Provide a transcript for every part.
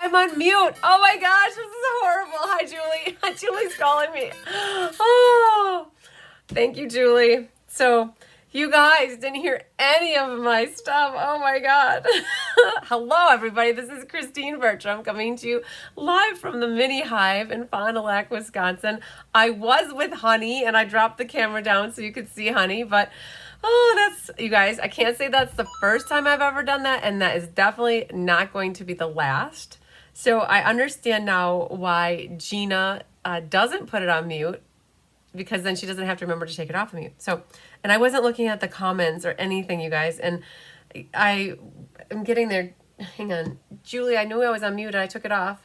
I'm on mute. Oh my gosh, this is horrible. Hi, Julie. Julie's calling me. Oh, thank you, Julie. So you guys didn't hear any of my stuff. Oh my God. Hello, everybody. This is Christine Bertram coming to you live from the mini hive in Fond du Lac, Wisconsin. I was with Honey and I dropped the camera down so you could see Honey, but that's, you guys, I can't say that's the first time I've ever done that, and that is definitely not going to be the last. So I understand now why Gina doesn't put it on mute, because then she doesn't have to remember to take it off of mute. So, and I wasn't looking at the comments or anything, you guys, and I am getting there. Hang on. Julie, I knew I was on mute and I took it off.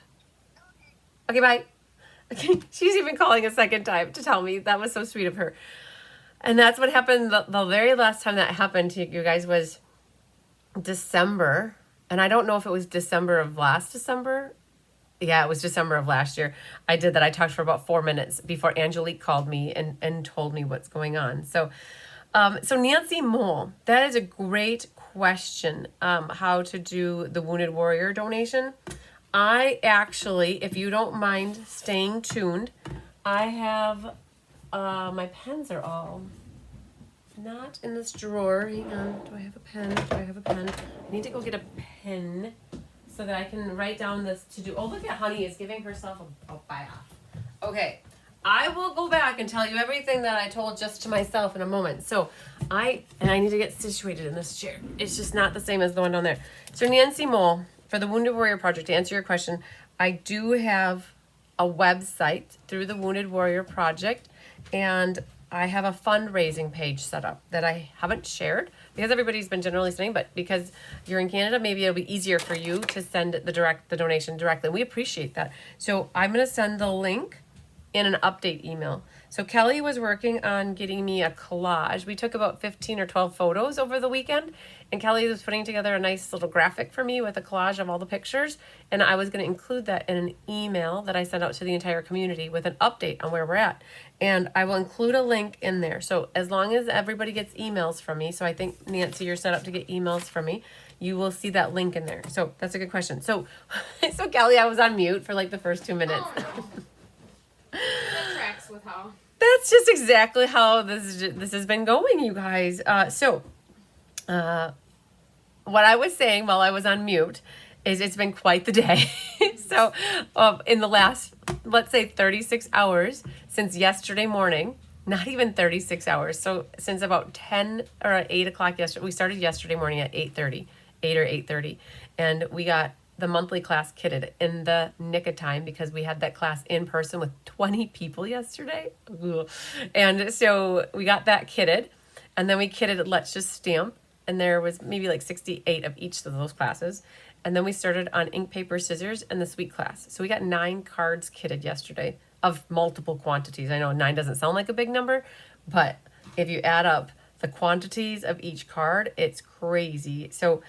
Okay, bye. Okay, she's even calling a second time to tell me. That was so sweet of her. And that's what happened. The very last time that happened to you guys was December. And I don't know if it was December of last December. Yeah, it was December of last year. I did that. I talked for about 4 minutes before Angelique called me and told me what's going on. So Nancy Mole, that is a great question, how to do the Wounded Warrior donation. I actually, if you don't mind staying tuned, I have, my pens are all not in this drawer. Hang on. Do I have a pen? Do I have a pen? I need to go get a pen so that I can write down this to do. Oh, look at Honey is giving herself a bath. Okay. I will go back and tell you everything that I told just to myself in a moment. So I need to get situated in this chair. It's just not the same as the one down there. So Nancy Mole, for the Wounded Warrior Project, to answer your question, I do have a website through the Wounded Warrior Project, and I have a fundraising page set up that I haven't shared because everybody's been generally saying, but because you're in Canada, maybe it'll be easier for you to send the donation directly. We appreciate that. So I'm going to send the link in an update email. So Kelly was working on getting me a collage. We took about 15 or 12 photos over the weekend, and Kelly was putting together a nice little graphic for me with a collage of all the pictures, and I was going to include that in an email that I sent out to the entire community with an update on where we're at. And I will include a link in there. So as long as everybody gets emails from me, so I think, Nancy, you're set up to get emails from me, you will see that link in there. So that's a good question. So Kelly, I was on mute for like the first 2 minutes. Oh, no. That tracks with how. That's just exactly how this has been going, you guys. What I was saying while I was on mute is it's been quite the day. So in the last, let's say 36 hours since yesterday morning, not even 36 hours. So since about 10 or 8 o'clock yesterday, we started yesterday morning at 8:30, 8 or 8:30. And we got the monthly class kitted in the nick of time because we had that class in person with 20 people yesterday. Ugh. And so we got that kitted, and then we kitted Let's Just Stamp, and there was maybe like 68 of each of those classes. And then we started on ink, paper, scissors, and the sweet class. So we got 9 cards kitted yesterday of multiple quantities. I know 9 doesn't sound like a big number, but if you add up the quantities of each card, it's crazy. So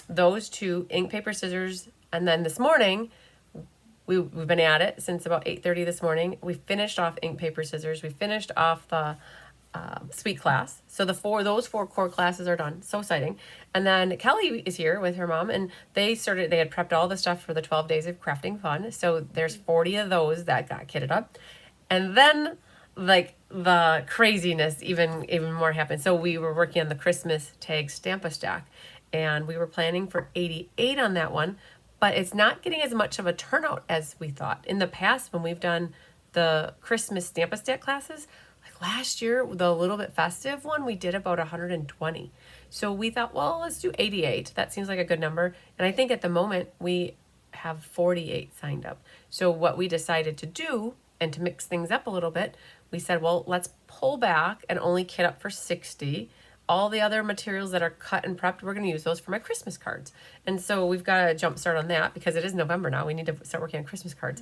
those 2, ink, paper, scissors, and then this morning, we've been at it since about 8:30 this morning. We finished off ink, paper, scissors. We finished off the sweet class. So those 4 core classes are done. So exciting. And then Kelly is here with her mom, and they had prepped all the stuff for the 12 days of crafting fun. So there's 40 of those that got kitted up. And then like the craziness even more happened. So we were working on the Christmas tag Stamp-a-Stack, and we were planning for 88 on that one, but it's not getting as much of a turnout as we thought. In the past, when we've done the Christmas Stamp-a-Stack classes, like last year, the little bit festive one, we did about 120. So we thought, well, let's do 88. That seems like a good number. And I think at the moment we have 48 signed up. So what we decided to do, and to mix things up a little bit, we said, well, let's pull back and only kit up for 60. All the other materials that are cut and prepped, we're going to use those for my Christmas cards. And so we've got to jump start on that because it is November now. We need to start working on Christmas cards.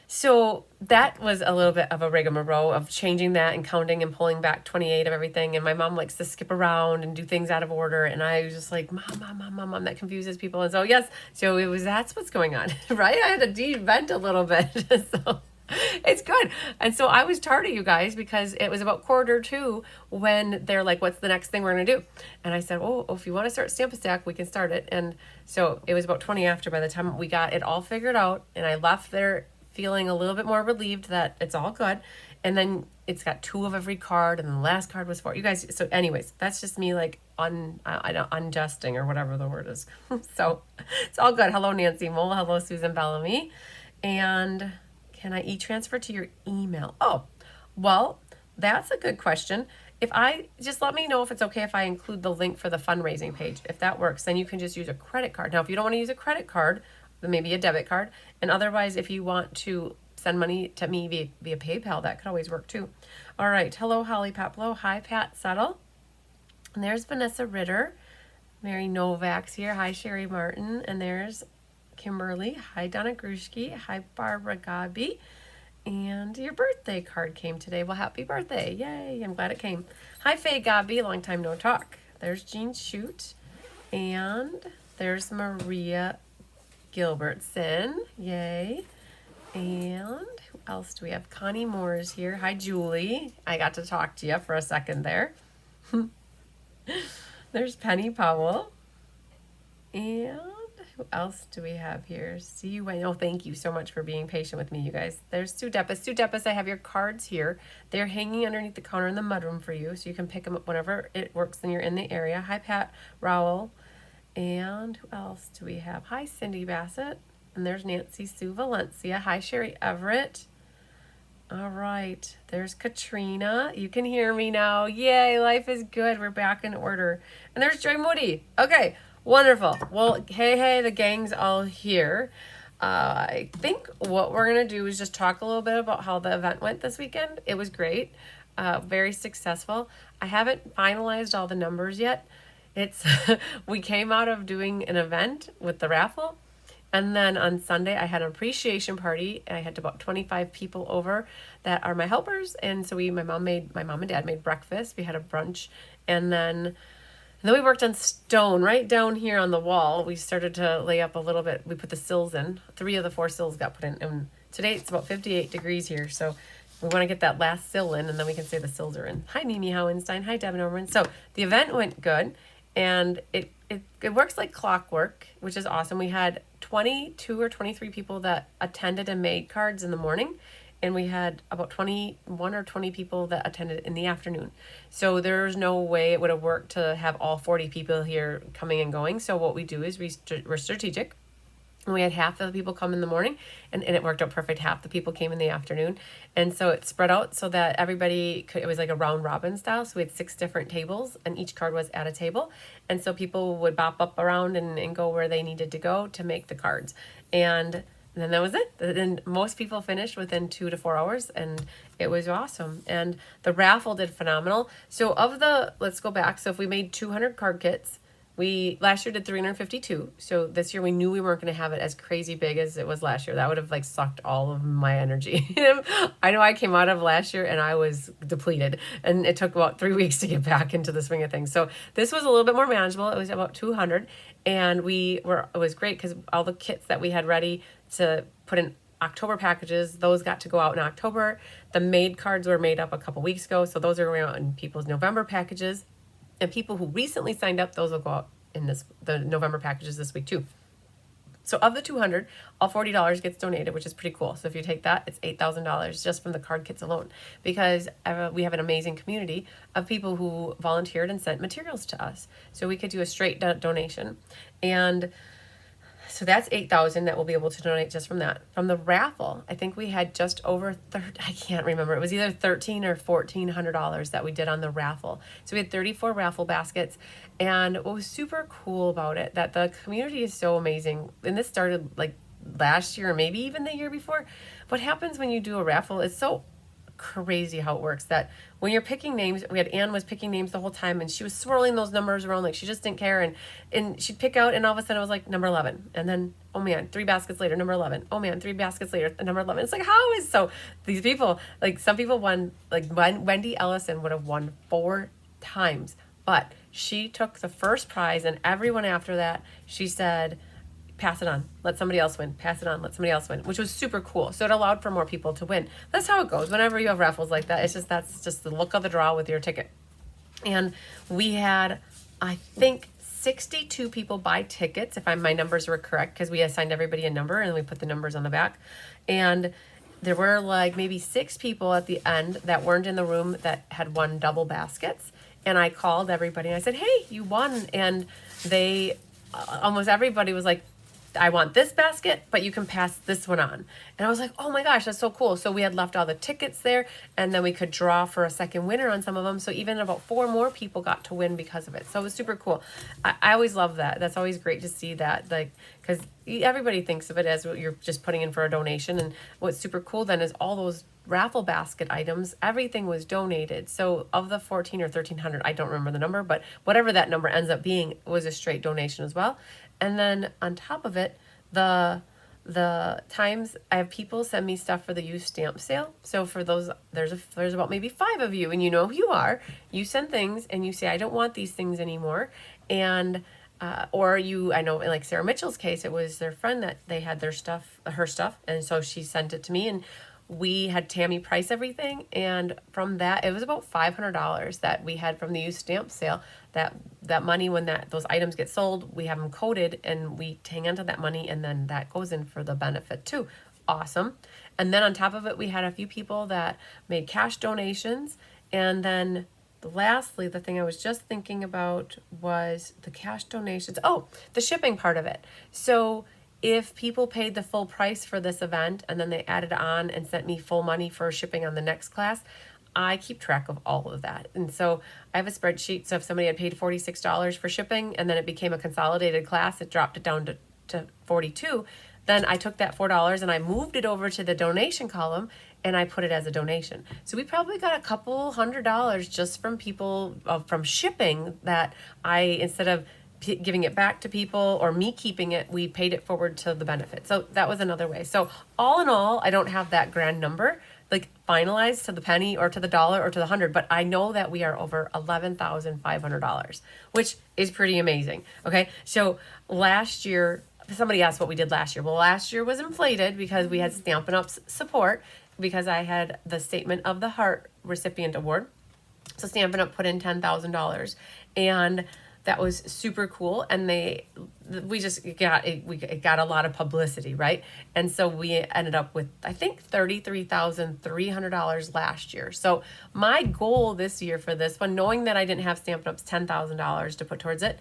So that was a little bit of a rigmarole of changing that and counting and pulling back 28 of everything. And my mom likes to skip around and do things out of order. And I was just like, mom, that confuses people. And so, yes, so that's what's going on, right? I had to de-vent a little bit. So It's good. And so I was tardy, you guys, because it was about 1:45 when they're like, what's the next thing we're going to do? And I said, oh, if you want to start Stamp-a-Stack, we can start it. And so it was about 20 after by the time we got it all figured out. And I left there feeling a little bit more relieved that it's all good. And then it's got 2 of every card, and the last card was 4. You guys, so anyways, that's just me like unjusting or whatever the word is. So it's all good. Hello, Nancy Mole. Hello, Susan Bellamy. And can I e-transfer to your email? Oh, well, that's a good question. If I just let me know if it's okay if I include the link for the fundraising page. If that works, then you can just use a credit card. Now, if you don't want to use a credit card, then maybe a debit card. And otherwise, if you want to send money to me via PayPal, that could always work too. All right. Hello, Holly Paplow. Hi, Pat Settle. And there's Vanessa Ritter. Mary Novak's here. Hi, Sherry Martin. And there's Kimberly. Hi, Donna Grushke. Hi, Barbara Gabi. And your birthday card came today. Well, happy birthday. Yay. I'm glad it came. Hi, Faye Gabi. Long time no talk. There's Jean Shoot. And there's Maria Gilbertson. Yay. And who else do we have? Connie Moore is here. Hi, Julie. I got to talk to you for a second there. There's Penny Powell. And who else do we have here? See you. Oh, thank you so much for being patient with me, you guys. There's Sue Deppis. Sue Deppis, I have your cards here. They're hanging underneath the counter in the mudroom for you, so you can pick them up whenever it works and you're in the area. Hi, Pat Rowell. And who else do we have? Hi, Cindy Bassett. And there's Nancy Sue Valencia. Hi, Sherry Everett. All right. There's Katrina. You can hear me now. Yay, life is good. We're back in order. And there's Joy Moody. Okay, wonderful. Well, hey, the gang's all here. I think what we're going to do is just talk a little bit about how the event went this weekend. It was great. Very successful. I haven't finalized all the numbers yet. We came out of doing an event with the raffle. And then on Sunday, I had an appreciation party. I had about 25 people over that are my helpers. And so my mom and dad made breakfast. We had a brunch. And then we worked on stone right down here on the wall. We started to lay up a little bit. We put the sills in. 3 of the 4 sills got put in. And today it's about 58 degrees here. So we want to get that last sill in, and then we can say the sills are in. Hi, Mimi Howenstein. Hi, Devin Orman. So the event went good. And it works like clockwork, which is awesome. We had 22 or 23 people that attended and made cards in the morning. And we had about 21 or 20 people that attended in the afternoon. So there's no way it would have worked to have all 40 people here coming and going. So what we do is we're strategic. And we had half of the people come in the morning, and it worked out perfect. Half the people came in the afternoon. And so it spread out so that it was like a round robin style. So we had 6 different tables, and each card was at a table. And so people would bop up around and go where they needed to go to make the cards. And then that was it. And most people finished within 2 to 4 hours, and it was awesome. And the raffle did phenomenal. So let's go back. So if we made 200 card kits, we last year did 352. So this year we knew we weren't going to have it as crazy big as it was last year. That would have sucked all of my energy. I know I came out of last year and I was depleted, and it took about 3 weeks to get back into the swing of things. So this was a little bit more manageable. It was about 200, and it was great because all the kits that we had ready to put in October packages, those got to go out in October. The made cards were made up a couple weeks ago, so those are going out in people's November packages. And people who recently signed up, those will go out in the November packages this week too. So of the 200, all $40 gets donated, which is pretty cool. So if you take that, it's $8,000 just from the card kits alone, because we have an amazing community of people who volunteered and sent materials to us. So we could do a straight donation. And so that's $8,000 that we'll be able to donate just from that. From the raffle, I think we had just over I can't remember. It was either $1,300 or $1,400 that we did on the raffle. So we had 34 raffle baskets. And what was super cool about it, that the community is so amazing. And this started like last year or maybe even the year before. What happens when you do a raffle is so crazy how it works, that when you're picking names, Anne was picking names the whole time, and she was swirling those numbers around like she just didn't care, and she'd pick out, and all of a sudden it was like number 11, and then oh man, 3 baskets later, number 11, oh man, 3 baskets later, number 11. It's like, so these people, like some people won, like Wendy Ellison would have won 4 times, but she took the first prize, and everyone after that, she said, pass it on, let somebody else win, pass it on, let somebody else win, which was super cool. So it allowed for more people to win. That's how it goes. Whenever you have raffles like that, that's just the look of the draw with your ticket. And we had, I think, 62 people buy tickets, if my numbers were correct, because we assigned everybody a number and we put the numbers on the back. And there were like maybe 6 people at the end that weren't in the room that had won double baskets. And I called everybody and I said, hey, you won. And they, almost everybody was like, I want this basket, but you can pass this one on. And I was like, oh my gosh, that's so cool. So we had left all the tickets there, and then we could draw for a second winner on some of them. So even about 4 more people got to win because of it. So it was super cool. I always love that. That's always great to see that, like, because everybody thinks of it as you're just putting in for a donation. And what's super cool then is all those raffle basket items, everything was donated. So of the 14 or 1300, I don't remember the number, but whatever that number ends up being was a straight donation as well. And then on top of it, the times I have people send me stuff for the used stamp sale. So for those, there's about maybe 5 of you, and you know who you are. You send things and you say, I don't want these things anymore. And or I know in like Sarah Mitchell's case, it was their friend that they had her stuff, and so she sent it to me, and we had Tammy price everything, and from that it was about $500 that we had from the used stamp sale. That money, when those items get sold, we have them coded and we hang on to that money, and then that goes in for the benefit too. Awesome. And then on top of it, we had a few people that made cash donations. And then lastly, the thing I was just thinking about was the cash donations. Oh, the shipping part of it. So if people paid the full price for this event and then they added on and sent me full money for shipping on the next class, I keep track of all of that. And so I have a spreadsheet. So if somebody had paid $46 for shipping and then it became a consolidated class, it dropped it down to $42. Then I took that $4 and I moved it over to the donation column and I put it as a donation. So we probably got a couple $100 just from people, from shipping, that instead of giving it back to people or me keeping it, we paid it forward to the benefit. So that was another way. So all in all, I don't have that grand number like finalized to the penny or to the dollar or to the 100, but I know that we are over $11,500, which is pretty amazing. Okay. So last year, somebody asked what we did last year. Well, last year was inflated because we had Stampin' Up's support, because I had the Statement of the Heart recipient award. So Stampin' Up put in $10,000, and that was super cool. And we got a lot of publicity, right? And so we ended up with, I think, $33,300 last year. So my goal this year for this one, knowing that I didn't have Stampin' Up's $10,000 to put towards it,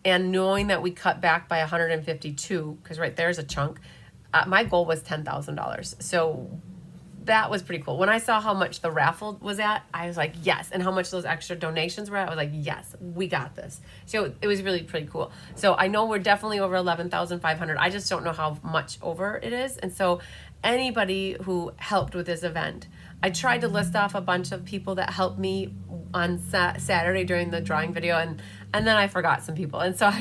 and knowing that we cut back by 152, because right there's a chunk, my goal was $10,000. So that was pretty cool. When I saw how much the raffle was at, I was like, yes. And how much those extra donations were at, I was like, yes, we got this. So it was really pretty cool. So I know we're definitely over 11,500. I just don't know how much over it is. And so anybody who helped with this event, I tried to list off a bunch of people that helped me on Saturday during the drawing video, and then I forgot some people. And so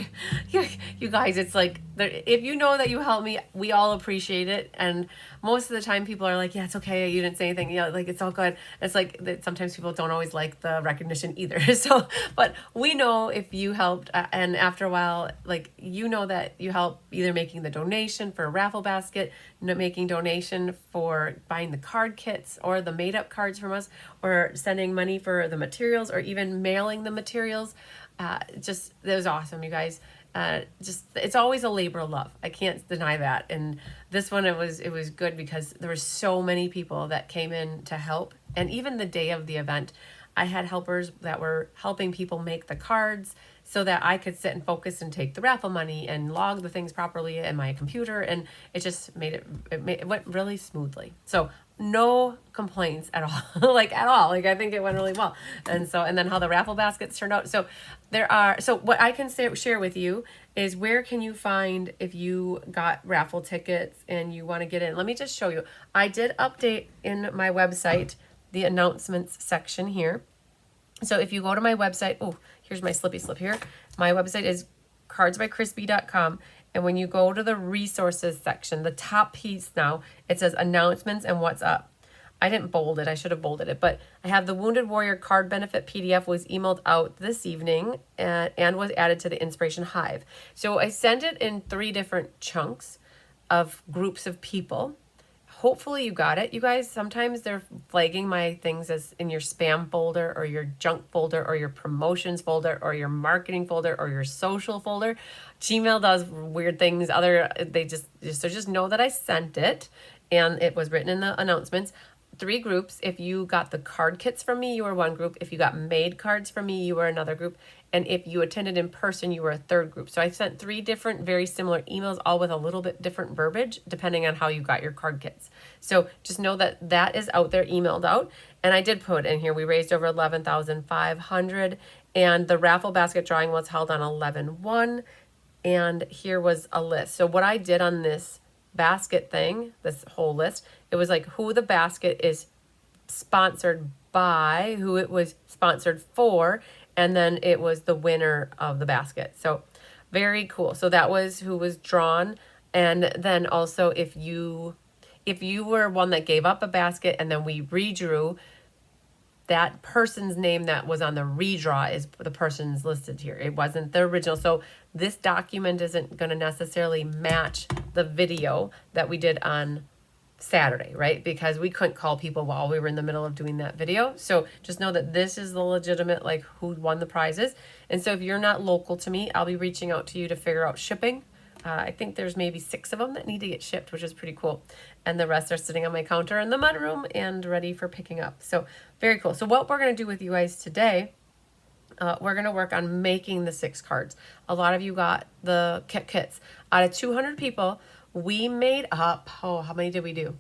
you guys, it's like, if you know that you helped me, we all appreciate it. And most of the time people are like, yeah, it's okay, you didn't say anything, you know, like, it's all good. It's like that sometimes people don't always like the recognition either. So, but we know if you helped, and after a while, like, you know that you help either making the donation for a raffle basket, making donation for buying the card kits or the made up cards from us, or sending money for the materials, or even mailing the materials. It was awesome, you guys. It's always a labor of love. I can't deny that. And this one, it was good because there were so many people that came in to help. And even the day of the event, I had helpers that were helping people make the cards so that I could sit and focus and take the raffle money and log the things properly in my computer. And it just it went really smoothly. So no complaints at all, like at all. Like, I think it went really well. And then how the raffle baskets turned out. So what I can share with you is, where can you find if you got raffle tickets and you want to get in? Let me just show you. I did update in my website the announcements section here. So if you go to my website, here's my slippy slip here. My website is cardsbycrispy.com. And when you go to the resources section, the top piece now, it says announcements and what's up. I didn't bold it. I should have bolded it. But I have the Wounded Warrior card benefit PDF was emailed out this evening and was added to the Inspiration Hive. So I sent it in 3 different chunks of groups of people. Hopefully you got it. You guys, sometimes they're flagging my things as in your spam folder or your junk folder or your promotions folder or your marketing folder or your social folder. Gmail does weird things. So just know that I sent it and it was written in the announcements. 3 groups. If you got the card kits from me, you were one group. If you got made cards from me, you were another group. And if you attended in person, you were a 3rd group. So I sent 3 different, very similar emails, all with a little bit different verbiage, depending on how you got your card kits. So just know that that is out there, emailed out. And I did put in here, we raised over 11,500, and the raffle basket drawing was held on 11/1. And here was a list. So what I did on this basket thing, this whole list, it was like who the basket is sponsored by, who it was sponsored for, and then it was the winner of the basket. So very cool. So that was who was drawn. And then also if you were one that gave up a basket and then we redrew, that person's name that was on the redraw is the person's listed here. It wasn't the original. So this document isn't going to necessarily match the video that we did on Saturday, right? Because we couldn't call people while we were in the middle of doing that video. So just know that this is the legitimate, like, who won the prizes. And so if you're not local to me, I'll be reaching out to you to figure out shipping. I think there's maybe 6 of them that need to get shipped, which is pretty cool. And the rest are sitting on my counter in the mudroom and ready for picking up. So very cool. So what we're going to do with you guys today, we're going to work on making the 6 cards. A lot of you got the kits. Out of 200 people, we made up, how many did we do?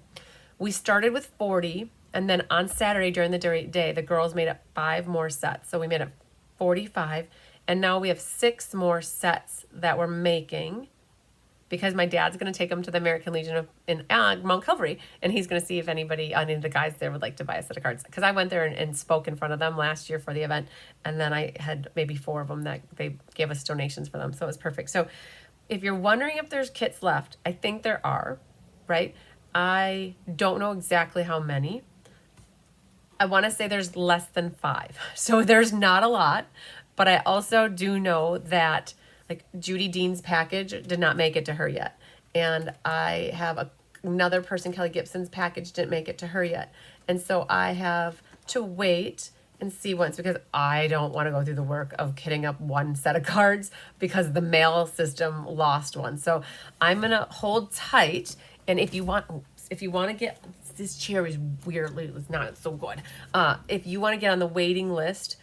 We started with 40, and then on Saturday during the day, the girls made up 5 more sets. So we made up 45, and now we have 6 more sets that we're making because my dad's going to take them to the American Legion in Mount Calvary, and he's going to see if any of the guys there would like to buy a set of cards. Because I went there and spoke in front of them last year for the event, and then I had maybe 4 of them that they gave us donations for them, so it was perfect. So if you're wondering if there's kits left, I think there are, right? I don't know exactly how many. I want to say there's less than 5. So there's not a lot, but I also do know that like Judy Dean's package did not make it to her yet. And I have another person, Kelly Gibson's package didn't make it to her yet. And so I have to wait and see once because I don't want to go through the work of kitting up 1 set of cards because the mail system lost one. So I'm going to hold tight. And if you want to get, this chair is weirdly, it's not so good. If you want to get on the waiting list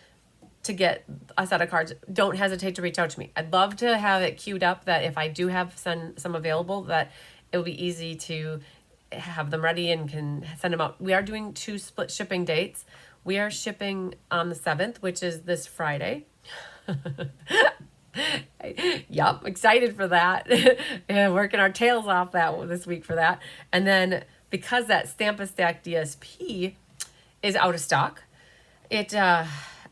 to get a set of cards, don't hesitate to reach out to me. I'd love to have it queued up that if I do have some available, that it'll be easy to have them ready and can send them out. We are doing 2 split shipping dates. We are shipping on the 7th, which is this Friday. Yup, excited for that. And working our tails off this week for that. And then because that Stampin' Stack DSP is out of stock,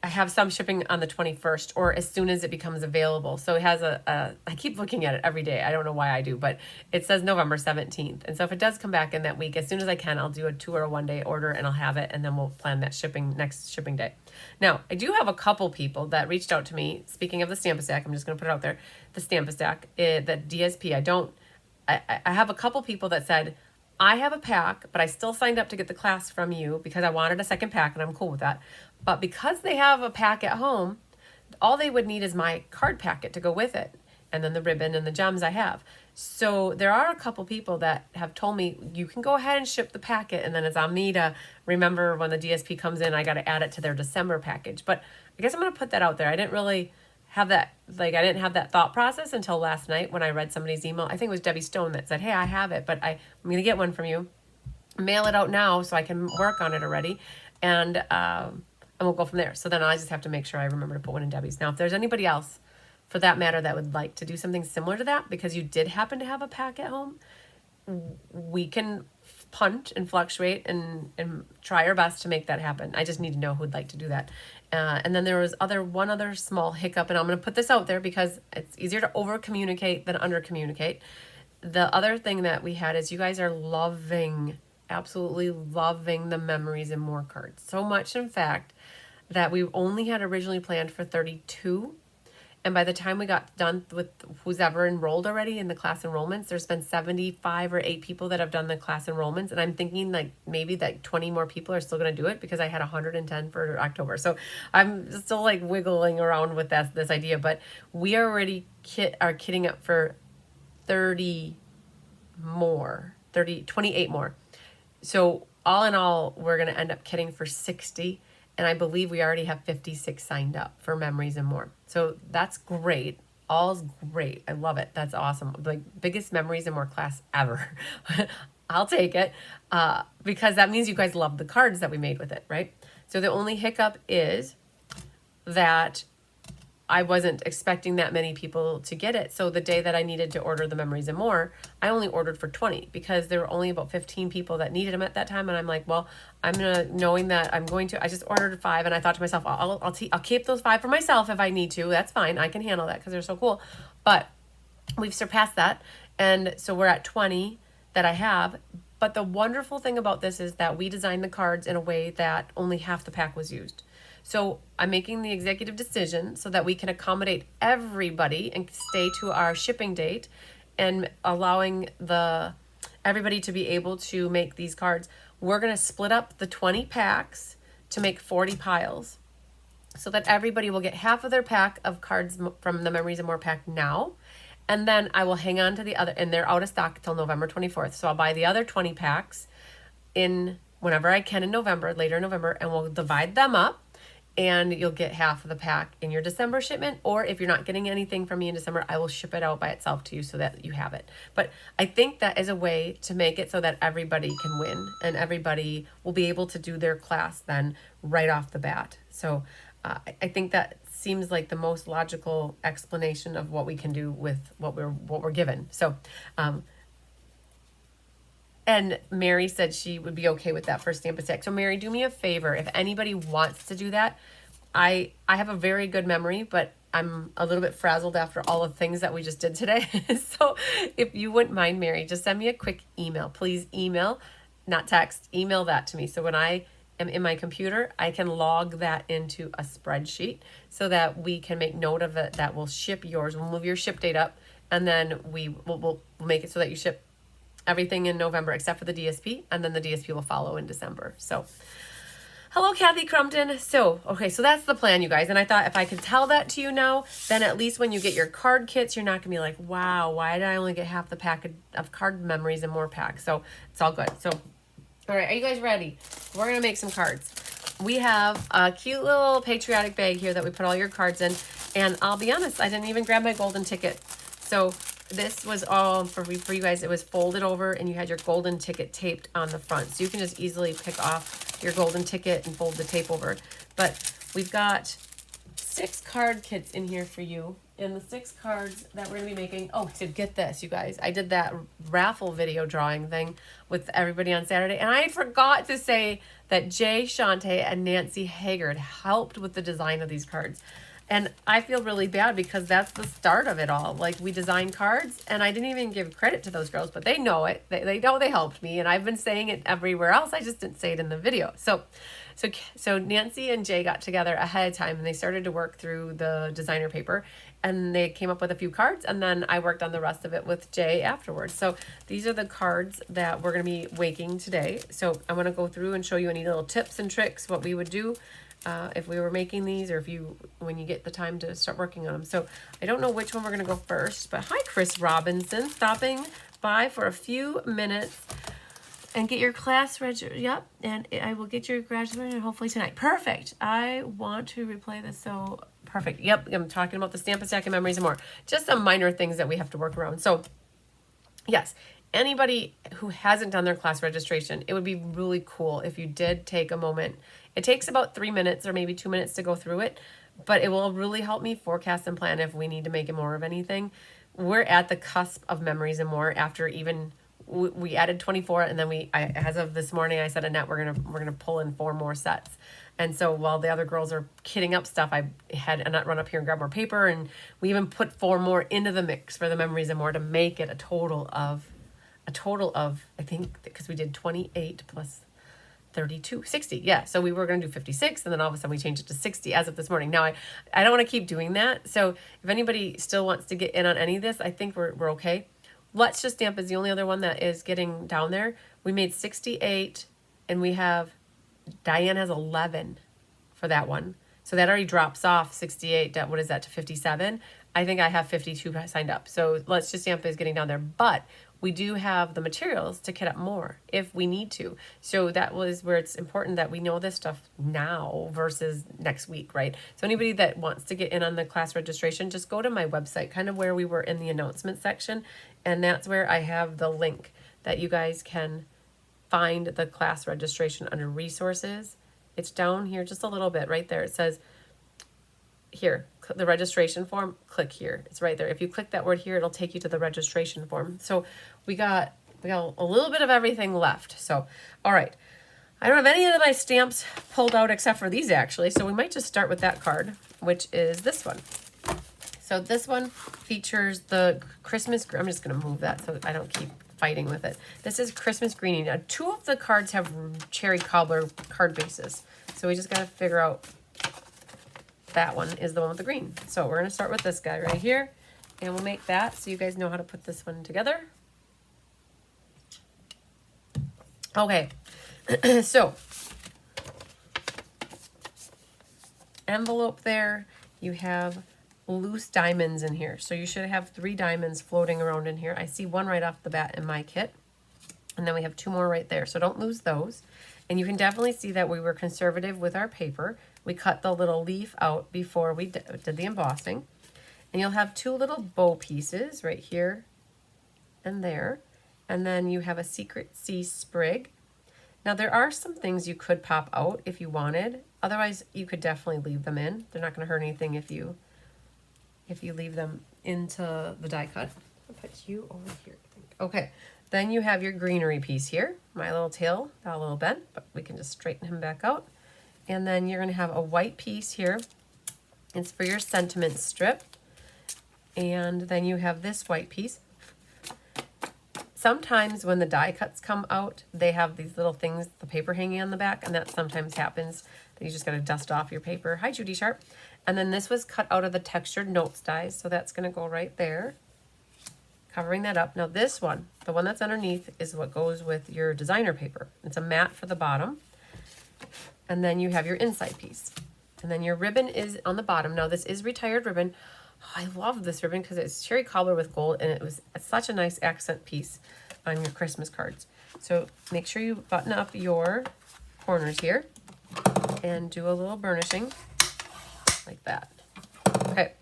I have some shipping on the 21st or as soon as it becomes available. So it has I keep looking at it every day. I don't know why I do, but it says November 17th. And so if it does come back in that week, as soon as I can, I'll do a 2 or a 1 day order and I'll have it. And then we'll plan that next shipping day. Now, I do have a couple people that reached out to me. Speaking of the Stampin' Stack, I'm just going to put it out there. The Stampin' Stack, the DSP, I have a couple people that said, I have a pack, but I still signed up to get the class from you because I wanted a second pack and I'm cool with that. But because they have a pack at home, all they would need is my card packet to go with it. And then the ribbon and the gems I have. So there are a couple people that have told me, you can go ahead and ship the packet. And then it's on me to remember when the DSP comes in, I got to add it to their December package. But I guess I'm going to put that out there. I didn't really have that, I didn't have that thought process until last night when I read somebody's email. I think it was Debbie Stone that said, hey, I have it, but I'm going to get one from you. Mail it out now so I can work on it already. And we'll go from there. So then I just have to make sure I remember to put one in Debbie's. Now, if there's anybody else, for that matter, that would like to do something similar to that, because you did happen to have a pack at home, we can punt and fluctuate and try our best to make that happen. I just need to know who'd like to do that. And then there was one other small hiccup, and I'm going to put this out there because it's easier to over communicate than under communicate. The other thing that we had is you guys are loving absolutely loving the Memories and More cards. So much, in fact, that we only had originally planned for 32. And by the time we got done with who's ever enrolled already in the class enrollments, there's been 75 or 8 people that have done the class enrollments. And I'm thinking like maybe that 20 more people are still going to do it because I had 110 for October. So I'm still like wiggling around with this idea. But we already are kitting up for 30 more, 28 more. So all in all, we're going to end up kitting for 60. And I believe we already have 56 signed up for Memories and More. So that's great. All's great. I love it. That's awesome. Like biggest Memories and More class ever. I'll take it because that means you guys love the cards that we made with it, right? So the only hiccup is that I wasn't expecting that many people to get it. So the day that I needed to order the Memories and More, I only ordered for 20 because there were only about 15 people that needed them at that time. And I'm like, well, knowing that I just ordered 5. And I thought to myself, I'll keep those 5 for myself if I need to. That's fine. I can handle that because they're so cool. But we've surpassed that. And so we're at 20 that I have. But the wonderful thing about this is that we designed the cards in a way that only half the pack was used. So I'm making the executive decision so that we can accommodate everybody and stay to our shipping date and allowing everybody to be able to make these cards. We're going to split up the 20 packs to make 40 piles so that everybody will get half of their pack of cards from the Memories and More pack now. And then I will hang on to the other, and they're out of stock until November 24th. So I'll buy the other 20 packs in whenever I can in November, later in November, and we'll divide them up. And you'll get half of the pack in your December shipment. Or if you're not getting anything from me in December, I will ship it out by itself to you so that you have it. But I think that is a way to make it so that everybody can win and everybody will be able to do their class then right off the bat. So I think that seems like the most logical explanation of what we can do with what we're given. So and Mary said she would be okay with that for Stamp a Stack. So Mary, do me a favor. If anybody wants to do that, I have a very good memory, but I'm a little bit frazzled after all the things that we just did today. So if you wouldn't mind, Mary, just send me a quick email. Please email, not text, email that to me. So when I am in my computer, I can log that into a spreadsheet so that we can make note of it, that will ship yours. We'll move your ship date up, and then we'll make it so that you ship everything in November except for the DSP, and then the DSP will follow in December. So hello, Kathy Crumpton. So that's the plan, you guys. And I thought if I could tell that to you now, then at least when you get your card kits, you're not gonna be like, wow, why did I only get half the pack of card Memories and More packs? So it's all good. So all right, are you guys ready? We're gonna make some cards. We have a cute little patriotic bag here that we put all your cards in, and I'll be honest, I didn't even grab my golden ticket. So this was all for you guys. It was folded over and you had your golden ticket taped on the front. So you can just easily pick off your golden ticket and fold the tape over. But we've got 6 card kits in here for you. And the 6 cards that we're going to be making. Oh, so get this, you guys. I did that raffle video drawing thing with everybody on Saturday. And I forgot to say that Jay Shante and Nancy Haggard helped with the design of these cards. And I feel really bad because that's the start of it all. Like, we design cards, and I didn't even give credit to those girls, but they know it. They know they helped me, and I've been saying it everywhere else. I just didn't say it in the video. So Nancy and Jay got together ahead of time, and they started to work through the designer paper, and they came up with a few cards, and then I worked on the rest of it with Jay afterwards. So these are the cards that we're going to be making today. So I'm going to go through and show you any little tips and tricks, what we would do if we were making these, or when you get the time to start working on them. So I don't know which one we're going to go first, but hi, Chris Robinson, stopping by for a few minutes and get your class registered. Yep, and I will get your graduation hopefully tonight. Perfect. I want to replay this, so perfect. Yep, I'm talking about the Stamp a Stack and Memories and More. Just some minor things that we have to work around. So yes, anybody who hasn't done their class registration, it would be really cool if you did take a moment. It takes about 3 minutes or maybe 2 minutes to go through it, but it will really help me forecast and plan if we need to make it more of anything. We're at the cusp of Memories and More after even we added 24, and then as of this morning, I said, Annette, we're gonna pull in 4 more sets. And so while the other girls are kitting up stuff, I had Annette run up here and grab more paper, and we even put 4 more into the mix for the Memories and More to make it a total of a total of, I think, because we did 28 plus 32, 60. Yeah, so we were going to do 56, and then all of a sudden we changed it to 60 as of this morning. Now, I don't want to keep doing that. So if anybody still wants to get in on any of this, I think we're okay. Let's Just Stamp is the only other one that is getting down there. We made 68, and we have, Diane has 11 for that one. So that already drops off 68, what is that, to 57? I think I have 52 signed up. So Let's Just Stamp is getting down there. But we do have the materials to kit up more if we need to. So that was where it's important that we know this stuff now versus next week, right? So anybody that wants to get in on the class registration, just go to my website, kind of where we were in the announcement section. And that's where I have the link that you guys can find the class registration under resources. It's down here just a little bit right there. It says here, the registration form, click here. It's right there. If you click that word here, it'll take you to the registration form. So we got a little bit of everything left. So, all right. I don't have any of my stamps pulled out except for these actually. So we might just start with that card, which is this one. So this one features the Christmas, I'm just going to move that so I don't keep fighting with it. This is Christmas greening. Now, 2 of the cards have cherry cobbler card bases. So we just got to figure out that one is the one with the green. So we're going to start with this guy right here, and we'll make that so you guys know how to put this one together. Okay, so envelope there, you have loose diamonds in here. So you should have 3 diamonds floating around in here. I see 1 right off the bat in my kit. And then we have 2 more right there. So don't lose those. And you can definitely see that we were conservative with our paper. We cut the little leaf out before we did the embossing. And you'll have 2 little bow pieces right here and there. And then you have a Secret Sea sprig. Now there are some things you could pop out if you wanted. Otherwise, you could definitely leave them in. They're not going to hurt anything if you leave them into the die cut. I'll put you over here, I think. Okay, then you have your greenery piece here. My little tail got a little bent, but we can just straighten him back out. And then you're going to have a white piece here. It's for your sentiment strip. And then you have this white piece. Sometimes when the die cuts come out, they have these little things, the paper hanging on the back, and that sometimes happens. You just got to dust off your paper. Hi, Judy Sharp. And then this was cut out of the textured notes dies, so that's going to go right there, covering that up. Now this one, the one that's underneath, is what goes with your designer paper. It's a matte for the bottom. And then you have your inside piece. And then your ribbon is on the bottom. Now this is retired ribbon. Oh, I love this ribbon because it's cherry cobbler with gold, and it's such a nice accent piece on your Christmas cards. So make sure you button up your corners here and do a little burnishing like that. Okay,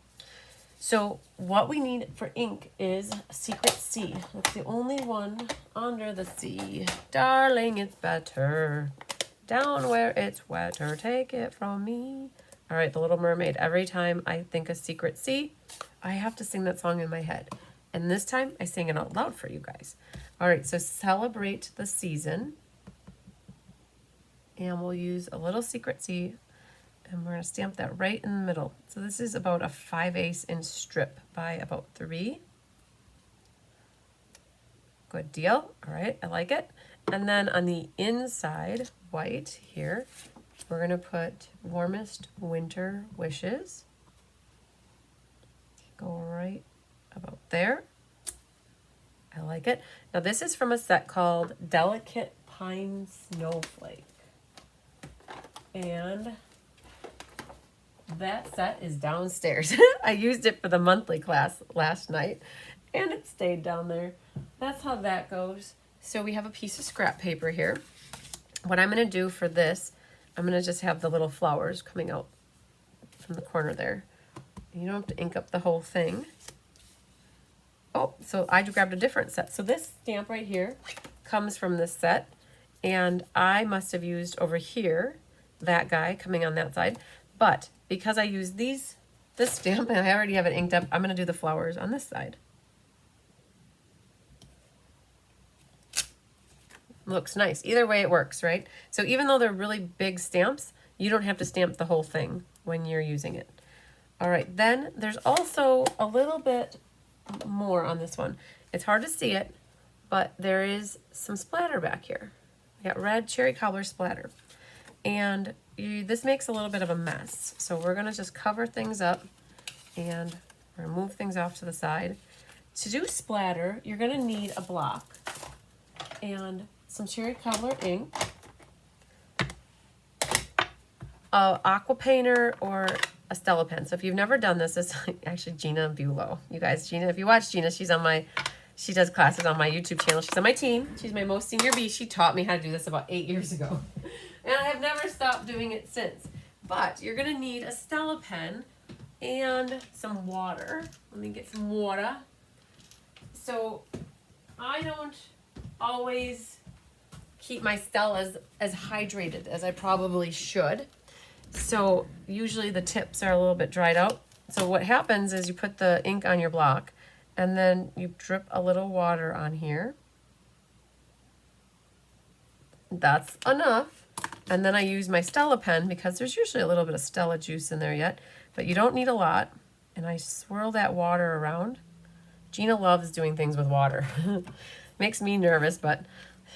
so what we need for ink is Secret Sea. That's the only one under the sea. Darling, it's better down where it's wetter. Take it from me. All right, The Little Mermaid. Every time I think of Secret Sea, I have to sing that song in my head. And this time, I sing it out loud for you guys. All right, so celebrate the season. And we'll use a little Secret Sea. And we're going to stamp that right in the middle. So this is about a 5/8 inch strip by about 3. Good deal. All right, I like it. And then on the inside, white here, we're going to put Warmest Winter Wishes. Go right about there. I like it. Now this is from a set called Delicate Pine Snowflake. And that set is downstairs. I used it for the monthly class last night, and it stayed down there. That's how that goes. So we have a piece of scrap paper here. What I'm going to do for this, I'm going to just have the little flowers coming out from the corner there. You don't have to ink up the whole thing. Oh, so I grabbed a different set. So this stamp right here comes from this set, and I must have used over here that guy coming on that side. But because I use this stamp and I already have it inked up, I'm going to do the flowers on this side. Looks nice. Either way it works, right? So even though they're really big stamps, you don't have to stamp the whole thing when you're using it. All right, then there's also a little bit more on this one. It's hard to see it, but there is some splatter back here. We got red cherry cobbler splatter. And this makes a little bit of a mess. So we're gonna just cover things up and remove things off to the side. To do splatter, you're gonna need a block and some cherry cobbler ink, a aqua painter or a Stella pen. So if you've never done this, it's actually Gina Bulow. You guys, Gina, if you watch Gina, she does classes on my YouTube channel. She's on my team. She's my most senior bee. She taught me how to do this about 8 years ago. And I have never stopped doing it since. But you're gonna need a Stella pen and some water. Let me get some water. So I don't always keep my Stellas as hydrated as I probably should. So usually the tips are a little bit dried out. So what happens is you put the ink on your block and then you drip a little water on here. That's enough. And then I use my Stella pen because there's usually a little bit of Stella juice in there yet, but you don't need a lot. And I swirl that water around. Gina loves doing things with water. Makes me nervous, but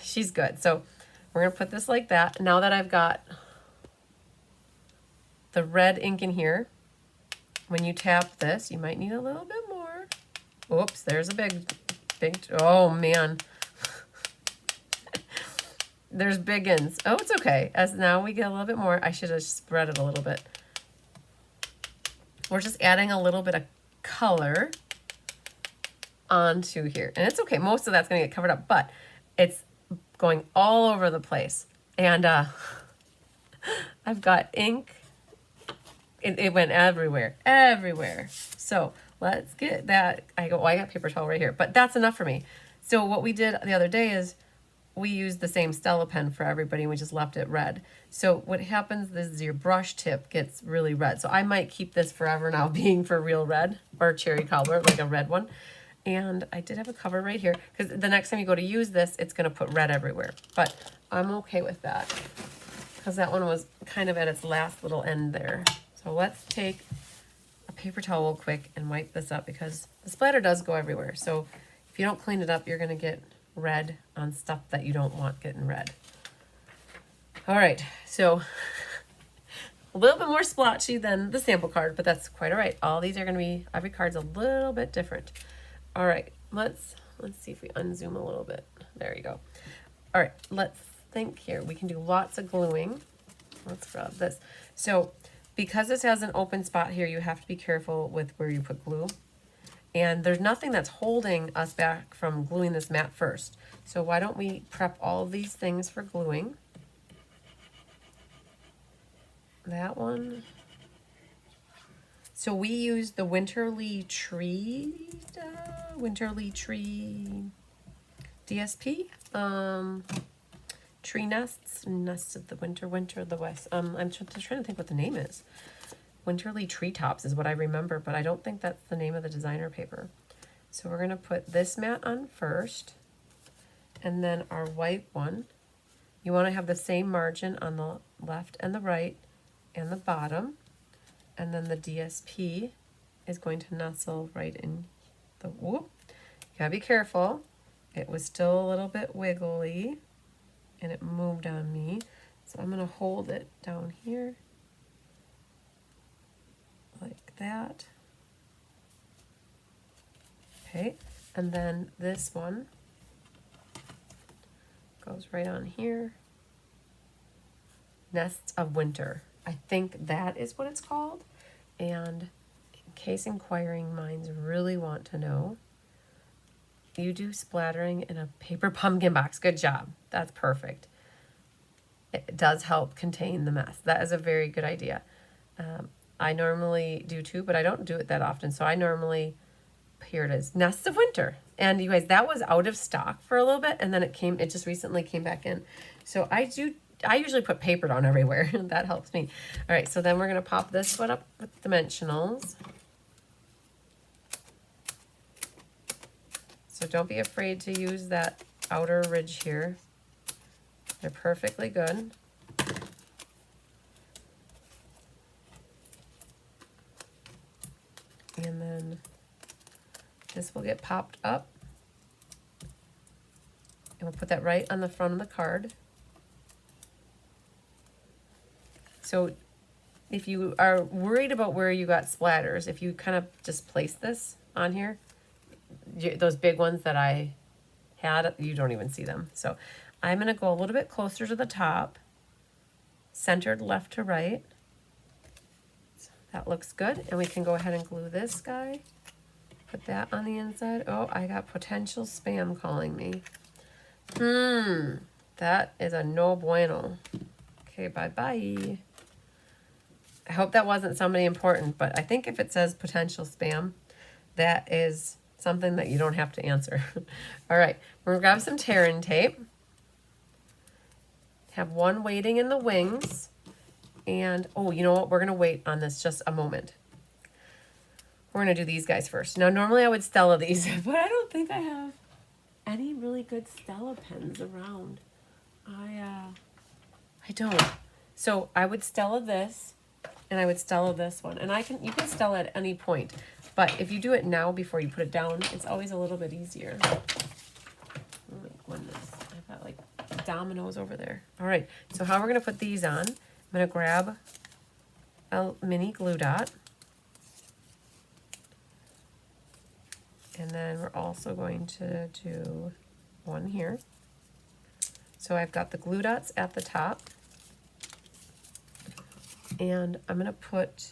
she's good. So we're gonna put this like that. Now that I've got the red ink in here, when you tap this, you might need a little bit more. Oops, there's a big, oh man. There's big ends. Oh, it's okay. As now we get a little bit more, I should have spread it a little bit. We're just adding a little bit of color onto here. And it's okay. Most of that's going to get covered up, but it's going all over the place. And I've got ink. It went everywhere, everywhere. So let's get that. I got paper towel right here, but that's enough for me. So what we did the other day is we used the same Stella pen for everybody and we just left it red. So what happens is your brush tip gets really red. So I might keep this forever now being for real red or cherry cobbler, like a red one. And I did have a cover right here because the next time you go to use this, it's going to put red everywhere. But I'm okay with that because that one was kind of at its last little end there. So let's take a paper towel quick and wipe this up because the splatter does go everywhere. So if you don't clean it up, you're going to get red on stuff that you don't want getting red. All right, so a little bit more splotchy than the sample card, but that's quite all right. All these are going to be, every card's a little bit different. All right, let's see if we unzoom a little bit. There you go. All right, let's think here. We can do lots of gluing. Let's grab this. So because this has an open spot here, you have to be careful with where you put glue. And there's nothing that's holding us back from gluing this mat first. So why don't we prep all of these things for gluing? That one. So we use the Winterly Tree DSP. Tree nests of the winter of the west. I'm trying to think what the name is. Winterly Treetops is what I remember, but I don't think that's the name of the designer paper. So we're going to put this mat on first, and then our white one. You want to have the same margin on the left and the right and the bottom, and then the DSP is going to nestle right in the whoop. You gotta be careful. It was still a little bit wiggly, and it moved on me. So I'm going to hold it down here. Like that. Okay, and then this one goes right on here. Nests of Winter. I think that is what it's called. And in case inquiring minds really want to know, you do splattering in a paper pumpkin box. Good job. That's perfect. It does help contain the mess. That is a very good idea. I normally do too, but I don't do it that often. So I normally, here it is, Nests of Winter. And you guys, that was out of stock for a little bit, and then it just recently came back in. So I usually put paper down everywhere. That helps me. All right, so then we're gonna pop this one up with dimensionals. So don't be afraid to use that outer ridge here. They're perfectly good. And then this will get popped up. we'll put that right on the front of the card. So if you are worried about where you got splatters, if you kind of just place this on here, those big ones that I had, you don't even see them. So I'm going to go a little bit closer to the top, centered left to right. So that looks good. And we can go ahead and glue this guy. Put that on the inside. Oh, I got potential spam calling me. That is a no bueno. Okay, bye-bye. I hope that wasn't somebody important, but I think if it says potential spam, that is something that you don't have to answer. All right, we're gonna grab some tearing tape. Have one waiting in the wings. And, oh, you know what? We're gonna wait on this just a moment. We're gonna do these guys first. Now, normally I would Stella these, but I don't think I have any really good Stella pens around. I don't. So I would Stella this, and I would Stella this one. And you can Stella at any point. But if you do it now before you put it down, it's always a little bit easier. Oh my goodness. I've got like dominoes over there. All right. So how we're going to put these on, I'm going to grab a mini glue dot. And then we're also going to do one here. So I've got the glue dots at the top. And I'm going to put,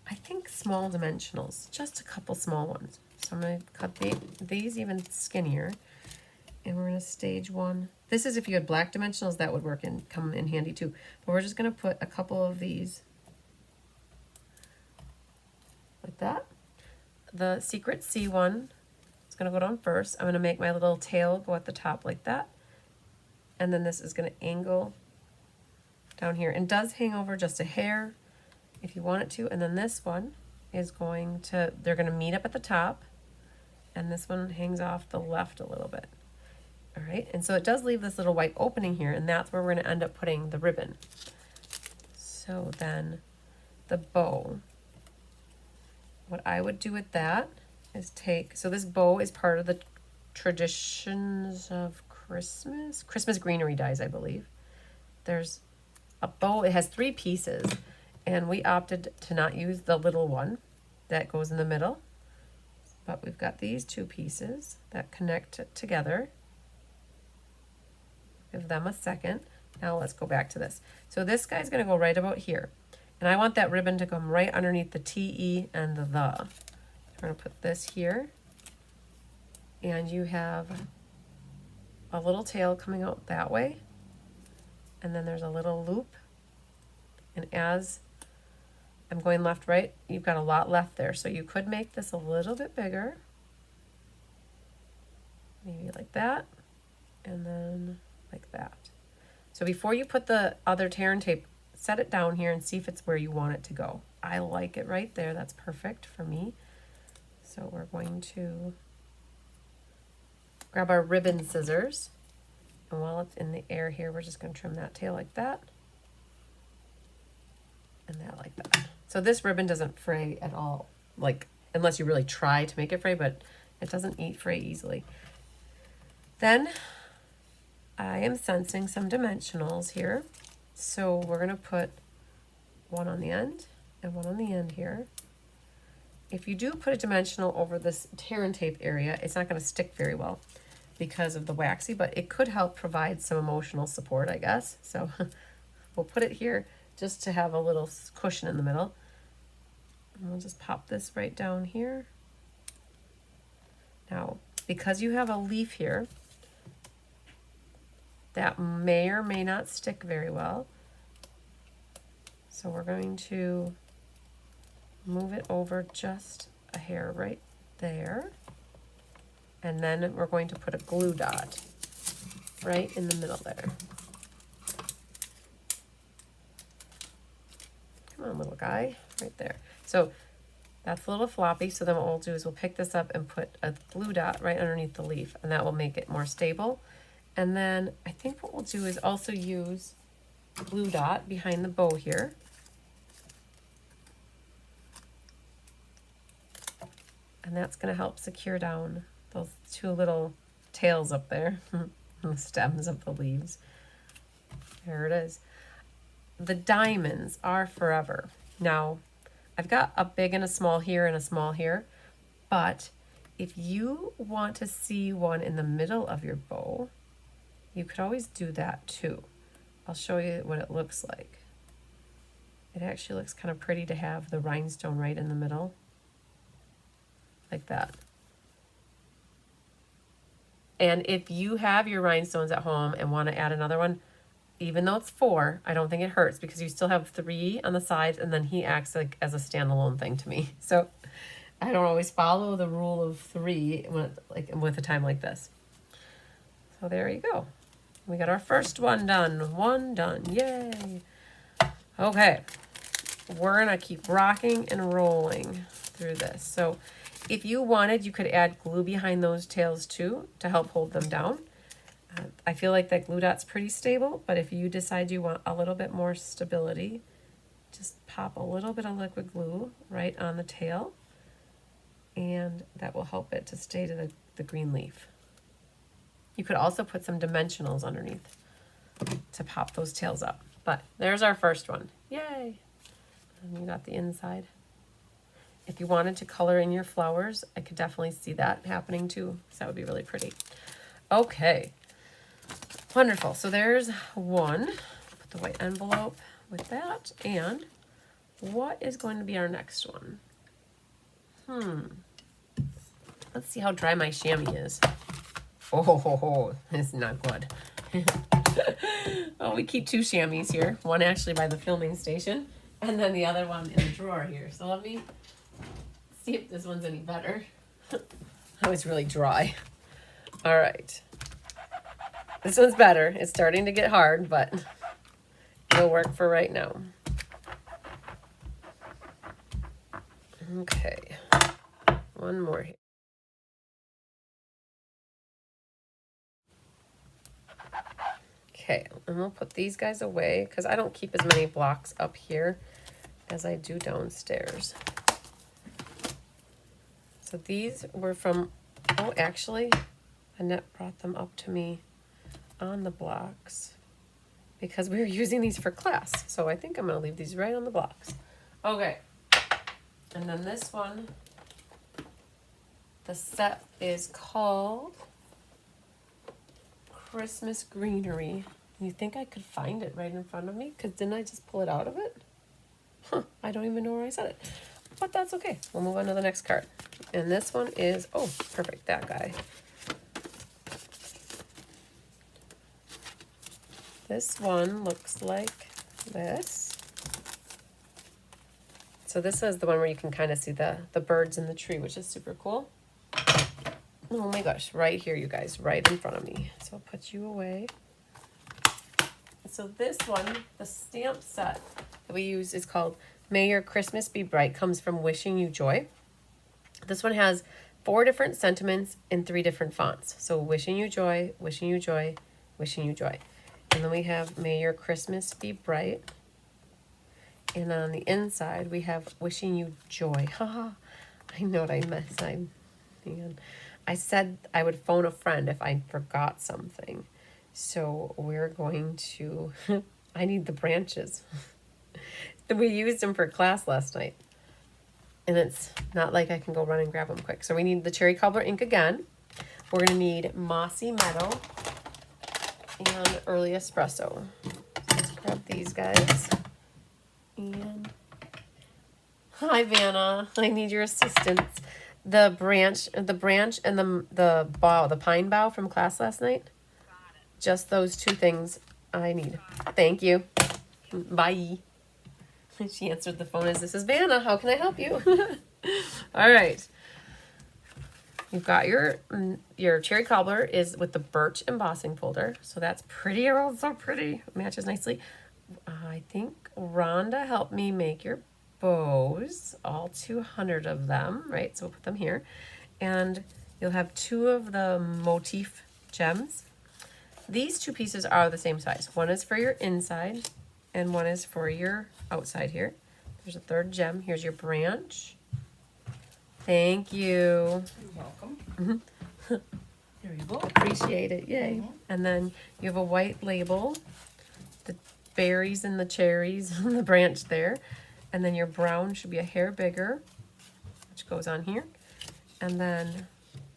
I think, small dimensionals, just a couple small ones. So I'm going to cut these even skinnier. And we're going to stage one. This is if you had black dimensionals, that would work and come in handy too. But we're just going to put a couple of these like that. The Secret C one is going to go down first. I'm going to make my little tail go at the top like that. And then this is going to angle down here. And does hang over just a hair if you want it to. And then this one is going to, they're going to meet up at the top. And this one hangs off the left a little bit. All right, and so it does leave this little white opening here, and that's where we're going to end up putting the ribbon. So then the bow, what I would do with that is take, so this bow is part of the traditions of Christmas greenery dies, I believe. There's a bow, it has 3 pieces, and we opted to not use the little one that goes in the middle, but we've got these 2 pieces that connect together. Give them a second. Now let's go back to this. So this guy's going to go right about here. And I want that ribbon to come right underneath the TE and the the. We're going to put this here. And you have a little tail coming out that way. And then there's a little loop. And as I'm going left, right, you've got a lot left there. So you could make this a little bit bigger. Maybe like that. And then like that. So before you put the other tear and tape, set it down here and see if it's where you want it to go. I like it right there. That's perfect for me. So we're going to grab our ribbon scissors. And while it's in the air here, we're just going to trim that tail like that. And that like that. So this ribbon doesn't fray at all, like unless you really try to make it fray, but it doesn't fray easily. Then I am sensing some dimensionals here. So we're going to put one on the end and one on the end here. If you do put a dimensional over this tear and tape area, it's not going to stick very well because of the waxy, but it could help provide some emotional support, I guess. So we'll put it here just to have a little cushion in the middle. And we'll just pop this right down here. Now, because you have a leaf here, that may or may not stick very well. So we're going to move it over just a hair right there. And then we're going to put a glue dot right in the middle there. Come on, little guy, right there. So that's a little floppy. So then what we'll do is we'll pick this up and put a glue dot right underneath the leaf, and that will make it more stable. And then I think what we'll do is also use glue dot behind the bow here. And that's going to help secure down those 2 little tails up there. the stems of the leaves. There it is. The diamonds are forever. Now, I've got a big and a small here and a small here, but if you want to see one in the middle of your bow, you could always do that too. I'll show you what it looks like. It actually looks kind of pretty to have the rhinestone right in the middle, like that. And if you have your rhinestones at home and want to add another one, even though it's 4, I don't think it hurts because you still have 3 on the sides, and then he acts like as a standalone thing to me. So I don't always follow the rule of 3 when like with a time like this. So there you go. We got our first one done. One done. Yay. Okay. We're gonna keep rocking and rolling through this. So if you wanted, you could add glue behind those tails too to help hold them down. I feel like that glue dot's pretty stable, but if you decide you want a little bit more stability, just pop a little bit of liquid glue right on the tail, and that will help it to stay to the green leaf. You could also put some dimensionals underneath to pop those tails up. But there's our first one. Yay! And you got the inside. If you wanted to color in your flowers, I could definitely see that happening too. So that would be really pretty. Okay. Wonderful. So there's one. Put the white envelope with that. And what is going to be our next one? Let's see how dry my chamois is. Oh, it's not good. Oh, we keep 2 chamois here. One actually by the filming station, and then the other one in the drawer here. So let me see if this one's any better. Oh, it's really dry. All right. This one's better. It's starting to get hard, but it'll work for right now. Okay. One more here. Okay, and we'll put these guys away because I don't keep as many blocks up here as I do downstairs. So these were from, oh, actually, Annette brought them up to me on the blocks because we were using these for class. So I think I'm going to leave these right on the blocks. Okay, and then this one, the set is called Christmas Greenery. You think I could find it right in front of me? Because didn't I just pull it out of it? Huh, I don't even know where I set it. But that's okay. We'll move on to the next card. And this one is, oh, perfect, that guy. This one looks like this. So this is the one where you can kind of see the birds in the tree, which is super cool. Oh my gosh, right here, you guys, right in front of me. So I'll put you away. So this one, the stamp set that we use is called May Your Christmas Be Bright, comes from Wishing You Joy. This one has 4 different sentiments in 3 different fonts. So Wishing You Joy, Wishing You Joy, Wishing You Joy. And then we have May Your Christmas Be Bright. And on the inside, we have Wishing You Joy. Haha, I know what I missed. I said I would phone a friend if I forgot something. So we're going to, I need the branches. We used them for class last night. And it's not like I can go run and grab them quick. So we need the cherry cobbler ink again. We're going to need Mossy Meadow and Early Espresso. So let's grab these guys. And hi, Vanna. I need your assistance. The branch and the bough, the pine bough from class last night. Just those 2 things I need. Thank you. Bye. She answered the phone as, this is Vanna. How can I help you? All right. You've got your cherry cobbler is with the birch embossing folder. So that's pretty. Oh, so pretty. Matches nicely. I think Rhonda helped me make your bows, all 200 of them, right? So we'll put them here. And you'll have 2 of the motif gems. These 2 pieces are the same size. One is for your inside and one is for your outside here. There's a 3rd gem. Here's your branch. Thank you. You're welcome. There we valuable. Appreciate it, yay. And then you have a white label, the berries and the cherries on the branch there. And then your brown should be a hair bigger, which goes on here. And then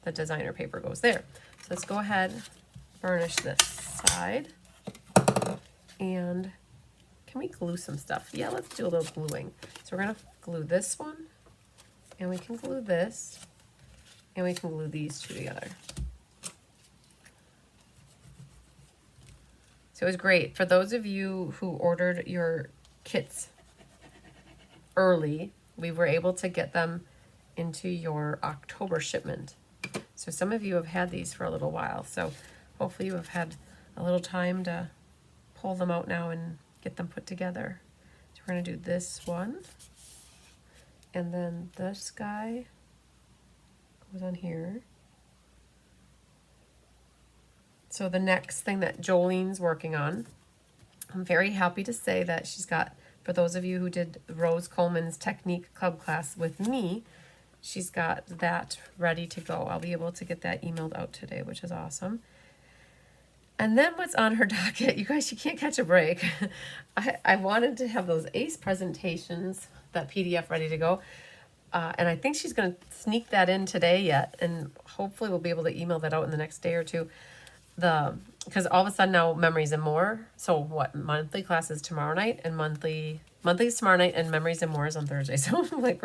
the designer paper goes there. So let's go ahead, burnish this side. And can we glue some stuff? Yeah, let's do a little gluing. So we're gonna glue this one, and we can glue this, and we can glue these two together. So it was great. For those of you who ordered your kits early, we were able to get them into your October shipment. So some of you have had these for a little while. So hopefully you have had a little time to pull them out now and get them put together. So we're gonna do this one. And then this guy goes on here. So the next thing that Jolene's working on, I'm very happy to say that she's got, for those of you who did Rose Coleman's Technique Club class with me, she's got that ready to go. I'll be able to get that emailed out today, which is awesome. And then what's on her docket, you guys, she can't catch a break. I wanted to have those ACE presentations, that PDF ready to go. And I think she's going to sneak that in today yet. And hopefully we'll be able to email that out in the next day or two. Because all of a sudden now Memories and More. So what, monthly class is tomorrow night, and monthly's tomorrow night, and Memories and More is on Thursday. So like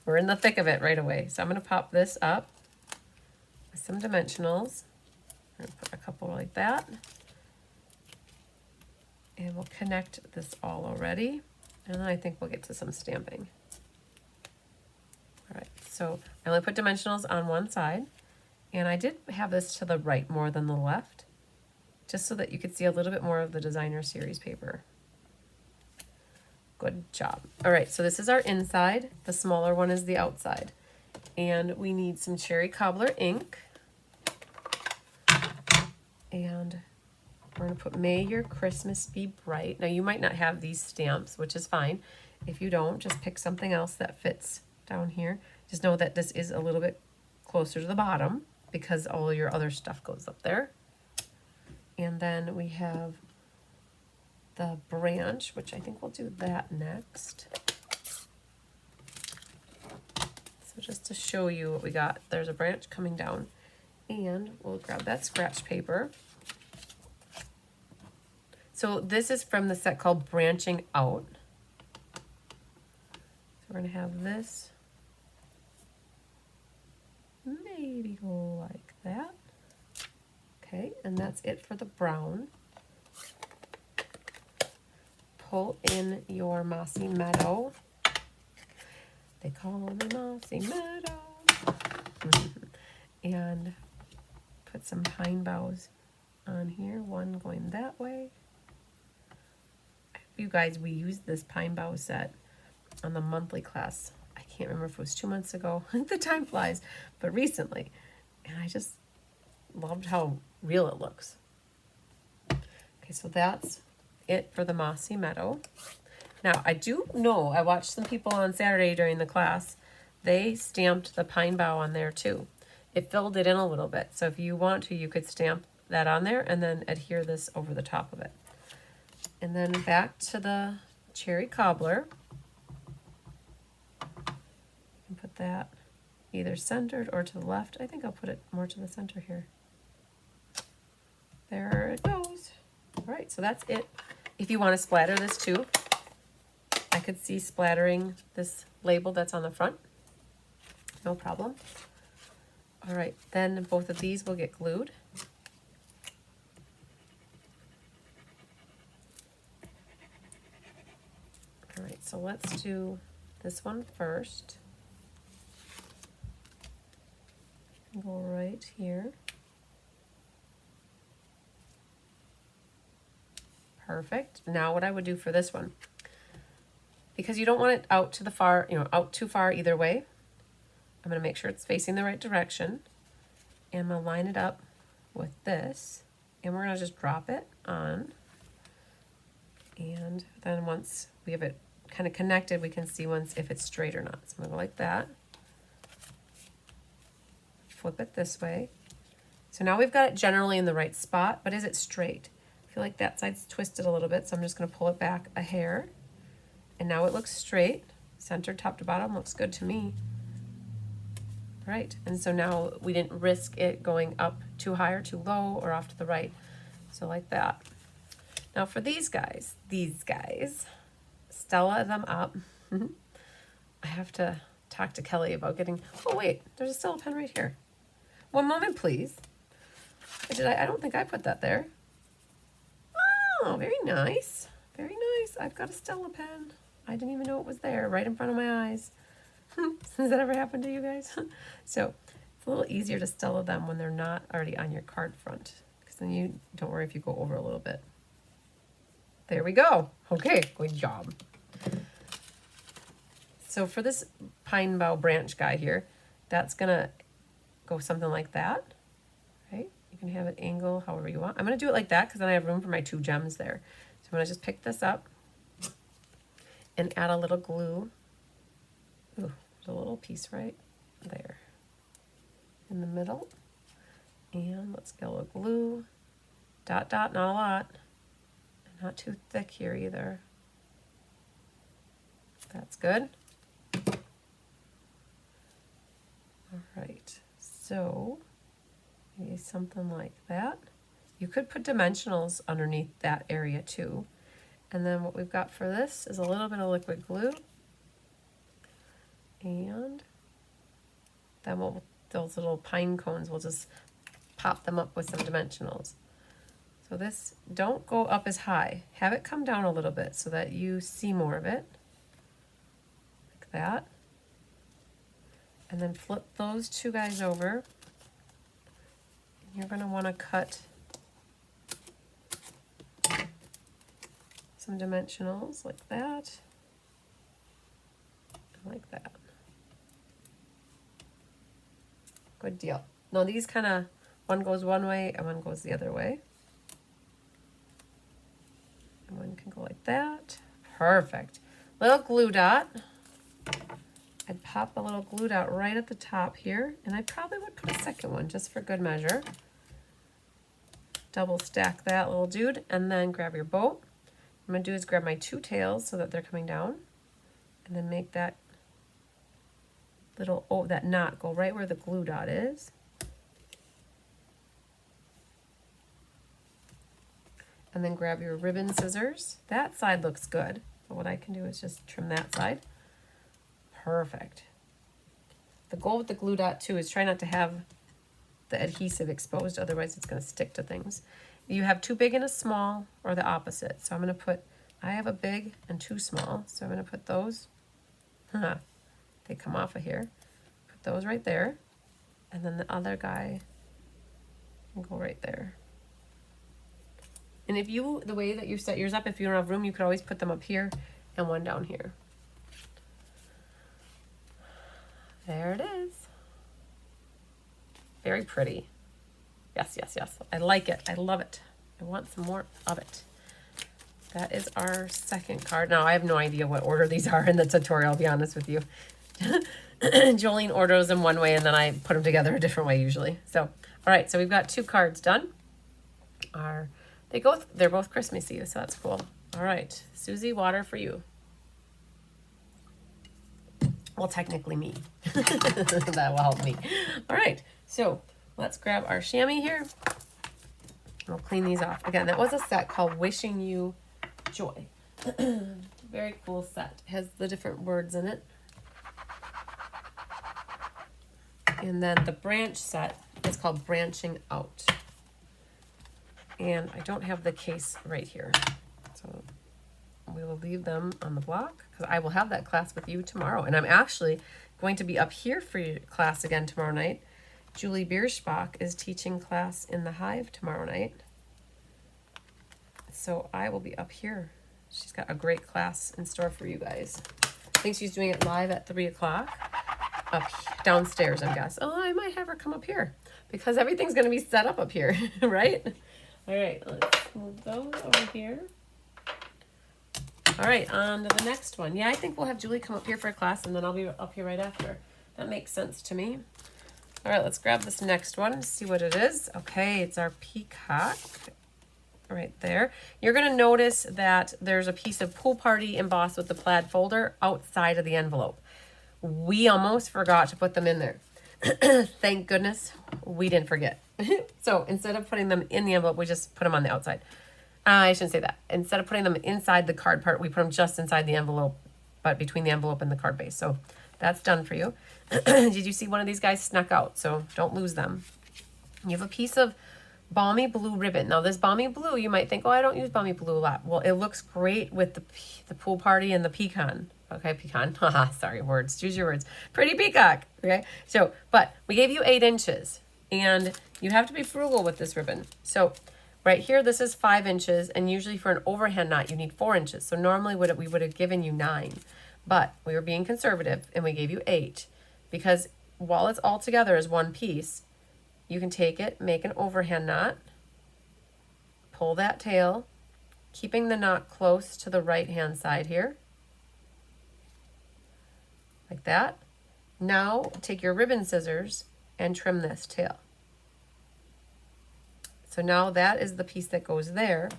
we're in the thick of it right away. So I'm going to pop this up with some dimensionals. I'm going to put a couple like that. And we'll connect this all already. And then I think we'll get to some stamping. All right, so I only put dimensionals on one side. And I did have this to the right more than the left, just so that you could see a little bit more of the designer series paper. Good job. All right, so this is our inside. The smaller one is the outside. And we need some cherry cobbler ink. And we're gonna put May Your Christmas Be Bright. Now you might not have these stamps, which is fine. If you don't, just pick something else that fits down here. Just know that this is a little bit closer to the bottom because all your other stuff goes up there. And then we have the branch, which I think we'll do that next. So just to show you what we got, there's a branch coming down. And we'll grab that scratch paper. So this is from the set called Branching Out. So we're going to have this maybe go like that. Okay, and that's it for the brown. Pull in your Mossy Meadow. They call me Mossy Meadow. And put some pine boughs on here, one going that way. You guys, we used this pine bough set on the monthly class. I can't remember if it was 2 months ago. The time flies, but recently. And I just loved how real it looks. Okay, so that's it for the Mossy Meadow. Now, I do know, I watched some people on Saturday during the class. They stamped the pine bough on there too. It filled it in a little bit. So if you want to, you could stamp that on there and then adhere this over the top of it. And then back to the cherry cobbler. And put that either centered or to the left. I think I'll put it more to the center here. There it goes. All right, so that's it. If you want to splatter this too, I could see splattering this label that's on the front. No problem. All right, then both of these will get glued. All right, so let's do this one first. Go right here. Perfect. Now what I would do for this one, because you don't want it out to the far, out too far either way, I'm going to make sure it's facing the right direction. And I'm going to line it up with this. And we're going to just drop it on. And then once we have it kind of connected, we can see if it's straight or not. So I'm going to go like that. Flip it this way. So now we've got it generally in the right spot, but is it straight? I feel like that side's twisted a little bit, so I'm just gonna pull it back a hair. And now it looks straight. Center, top to bottom, looks good to me. Right, and so now we didn't risk it going up too high or too low or off to the right. So like that. Now for these guys, Stella them up. I have to talk to Kelly about getting, oh wait, there's a Stella pen right here. One moment, please. I don't think I put that there. Oh, very nice. Very nice. I've got a Stella pen. I didn't even know it was there, right in front of my eyes. Has that ever happened to you guys? So it's a little easier to Stella them when they're not already on your card front, because then you don't worry if you go over a little bit. There we go. Okay, good job. So for this pine bough branch guy here, that's gonna go something like that, right? You can have it angle however you want. I'm gonna do it like that because then I have room for my 2 gems there. So I'm gonna just pick this up and add a little glue. Ooh, there's a little piece right there in the middle. And let's get a little glue. Dot, dot, not a lot. And not too thick here either. That's good. All right, so maybe something like that. You could put dimensionals underneath that area too. And then what we've got for this is a little bit of liquid glue. And then those little pine cones, we'll just pop them up with some dimensionals. So this, don't go up as high. Have it come down a little bit so that you see more of it. Like that. And then flip those 2 guys over. You're going to want to cut some dimensionals like that. And like that. Good deal. Now these kind of, one goes one way and one goes the other way. And one can go like that. Perfect. Little glue dot. I'd pop a little glue dot right at the top here, and I probably would put a second one just for good measure. Double stack that little dude, and then grab your bow. What I'm gonna do is grab my 2 tails so that they're coming down, and then make that little, that knot go right where the glue dot is. And then grab your ribbon scissors. That side looks good, but what I can do is just trim that side. Perfect. The goal with the glue dot too is try not to have the adhesive exposed, otherwise it's going to stick to things. You have 2 big and a small, or the opposite. So I'm going to put, I have a big and 2 small, so I'm going to put those, they come off of here. Put those right there, and then the other guy can go right there. And if you, the way that you set yours up, if you don't have room, you could always put them up here and one down here. There it is. Very pretty. Yes, yes, yes. I like it. I love it. I want some more of it. That is our second card. Now, I have no idea what order these are in the tutorial, I'll be honest with you. Jolene orders them one way, and then I put them together a different way usually. So, all right, so we've got 2 cards done. They're both Christmassy, so that's cool. All right, Susie, water for you. Well, technically me. That will help me. All right, so let's grab our chamois here. We'll clean these off. Again, that was a set called Wishing You Joy. Very cool set. It has the different words in it. And then the branch set is called Branching Out. And I don't have the case right here. So we will leave them on the block because I will have that class with you tomorrow. And I'm actually going to be up here for your class again tomorrow night. Julie Bierschbach is teaching class in the Hive tomorrow night. So I will be up here. She's got a great class in store for you guys. I think she's doing it live at 3 o'clock up downstairs, I guess. Oh, I might have her come up here because everything's going to be set up here, right? All right, let's move those over here. All right, on to the next one. Yeah, I think we'll have Julie come up here for a class, and then I'll be up here right after. That makes sense to me. All right, let's grab this next one and see what it is. Okay, it's our peacock right there. You're gonna notice that there's a piece of Pool Party embossed with the plaid folder outside of the envelope. We almost forgot to put them in there. Thank goodness we didn't forget. So instead of putting them in the envelope, we just put them on the outside. I shouldn't say that. Instead of putting them inside the card part, we put them just inside the envelope, but between the envelope and the card base. So that's done for you. Did you see one of these guys snuck out? So don't lose them. You have a piece of balmy blue ribbon. Now this balmy blue, you might think, oh, I don't use balmy blue a lot. Well, it looks great with the Pool Party and the pecan. Okay, pecan. Haha, sorry, words. Choose your words. Pretty peacock. Okay, so, but we gave you 8 inches, and you have to be frugal with this ribbon. So right here, this is 5 inches, and usually for an overhand knot, you need 4 inches. So normally we would have given you 9, but we were being conservative, and we gave you 8, because while it's all together as one piece, you can take it, make an overhand knot, pull that tail, keeping the knot close to the right-hand side here, like that. Now take your ribbon scissors and trim this tail. So now that is the piece that goes there,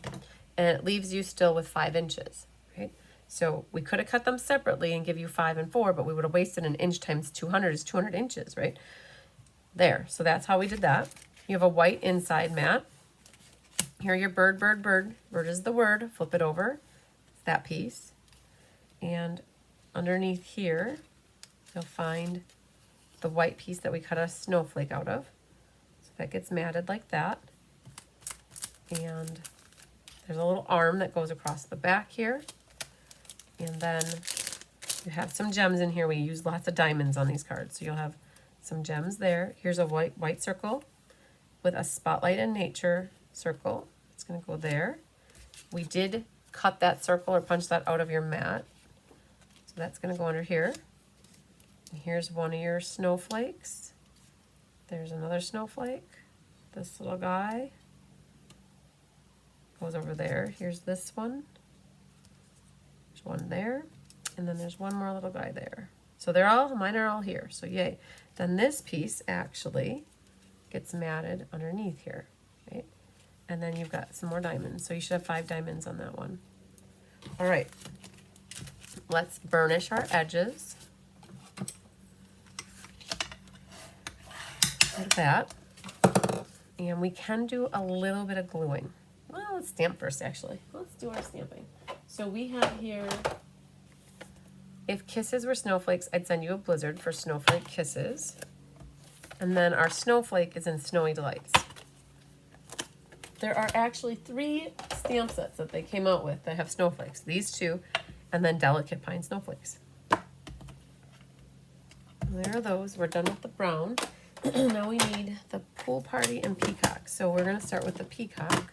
and it leaves you still with 5 inches, right? So we could have cut them separately and give you 5 and 4, but we would have wasted an inch times 200 is 200 inches, right? There, so that's how we did that. You have a white inside mat. Here your bird, bird, bird. Bird is the word. Flip it over. It's that piece. And underneath here, you'll find the white piece that we cut a snowflake out of. So that gets matted like that. And there's a little arm that goes across the back here. And then you have some gems in here. We use lots of diamonds on these cards. So you'll have some gems there. Here's a white circle with a spotlight in nature circle. It's going to go there. We did cut that circle or punch that out of your mat. So that's going to go under here. And here's one of your snowflakes. There's another snowflake. This little guy goes over there. Here's this one. There's one there. And then there's one more little guy there. So mine are all here. So yay. Then this piece actually gets matted underneath here, right? And then you've got some more diamonds. So you should have 5 diamonds on that one. All right. Let's burnish our edges. Like that. And we can do a little bit of gluing. Well, let's stamp first, actually. Let's do our stamping. So we have here, if kisses were snowflakes, I'd send you a blizzard for snowflake kisses. And then our snowflake is in Snowy Delights. There are actually 3 stamp sets that they came out with that have snowflakes. These 2, and then Delicate Pine Snowflakes. There are those. We're done with the brown. Now we need the Pool Party and peacock. So we're going to start with the peacock.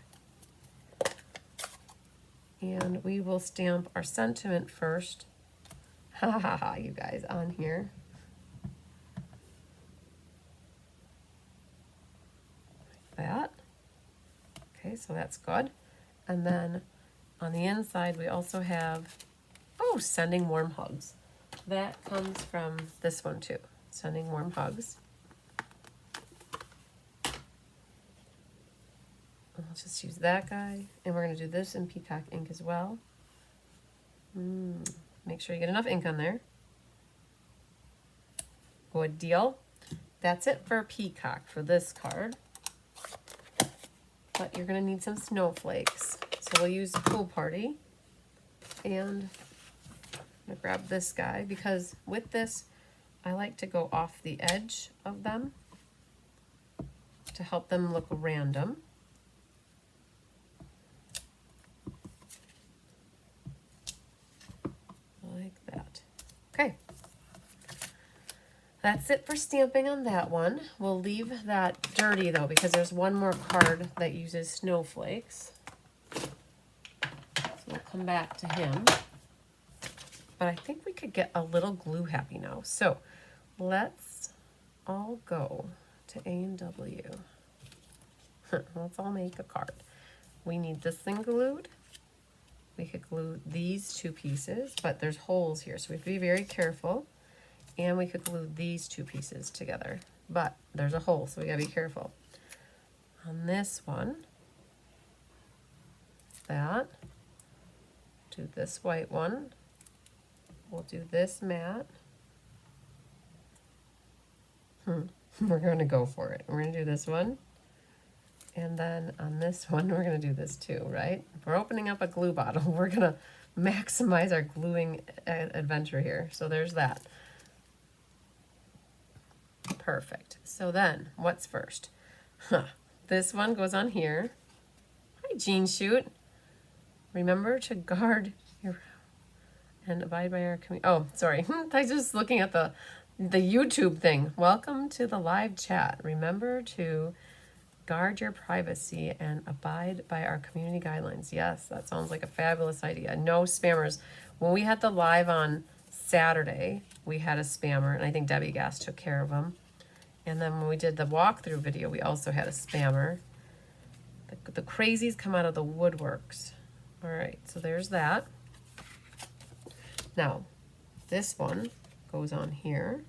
And we will stamp our sentiment first. Ha ha ha, you guys, on here. Like that. Okay, so that's good. And then on the inside, we also have, oh, sending warm hugs. That comes from this one too, sending warm hugs. I'll just use that guy. And we're going to do this in peacock ink as well. Make sure you get enough ink on there. Good deal. That's it for peacock for this card. But you're going to need some snowflakes. So we'll use Pool Party. And I'm going to grab this guy because with this, I like to go off the edge of them to help them look random. Like that. Okay. That's it for stamping on that one. We'll leave that dirty though because there's one more card that uses snowflakes. So we'll come back to him. But I think we could get a little glue happy now. So let's all go to A&W. Let's all make a card. We need this thing glued. We could glue these 2 pieces, but there's holes here, so we have to be very careful. And we could glue these 2 pieces together. but there's a hole, so we gotta be careful. On this one, that, do this white one, we'll do this matte. We're gonna go for it. We're gonna do this one. And then on this one, we're gonna do this too, right? If we're opening up a glue bottle, we're gonna maximize our gluing adventure here. So there's that. Perfect. So then, what's first? This one goes on here. Hi, Jean Shoot. Remember to guard your and abide by our community. Oh, sorry. I was just looking at the YouTube thing. Welcome to the live chat. Remember to guard your privacy and abide by our community guidelines. Yes, that sounds like a fabulous idea. No spammers. When we had the live on Saturday, we had a spammer, and I think Debbie Gass took care of him. And then when we did the walkthrough video, we also had a spammer. The crazies come out of the woodworks. All right, so there's that. Now, this one goes on here,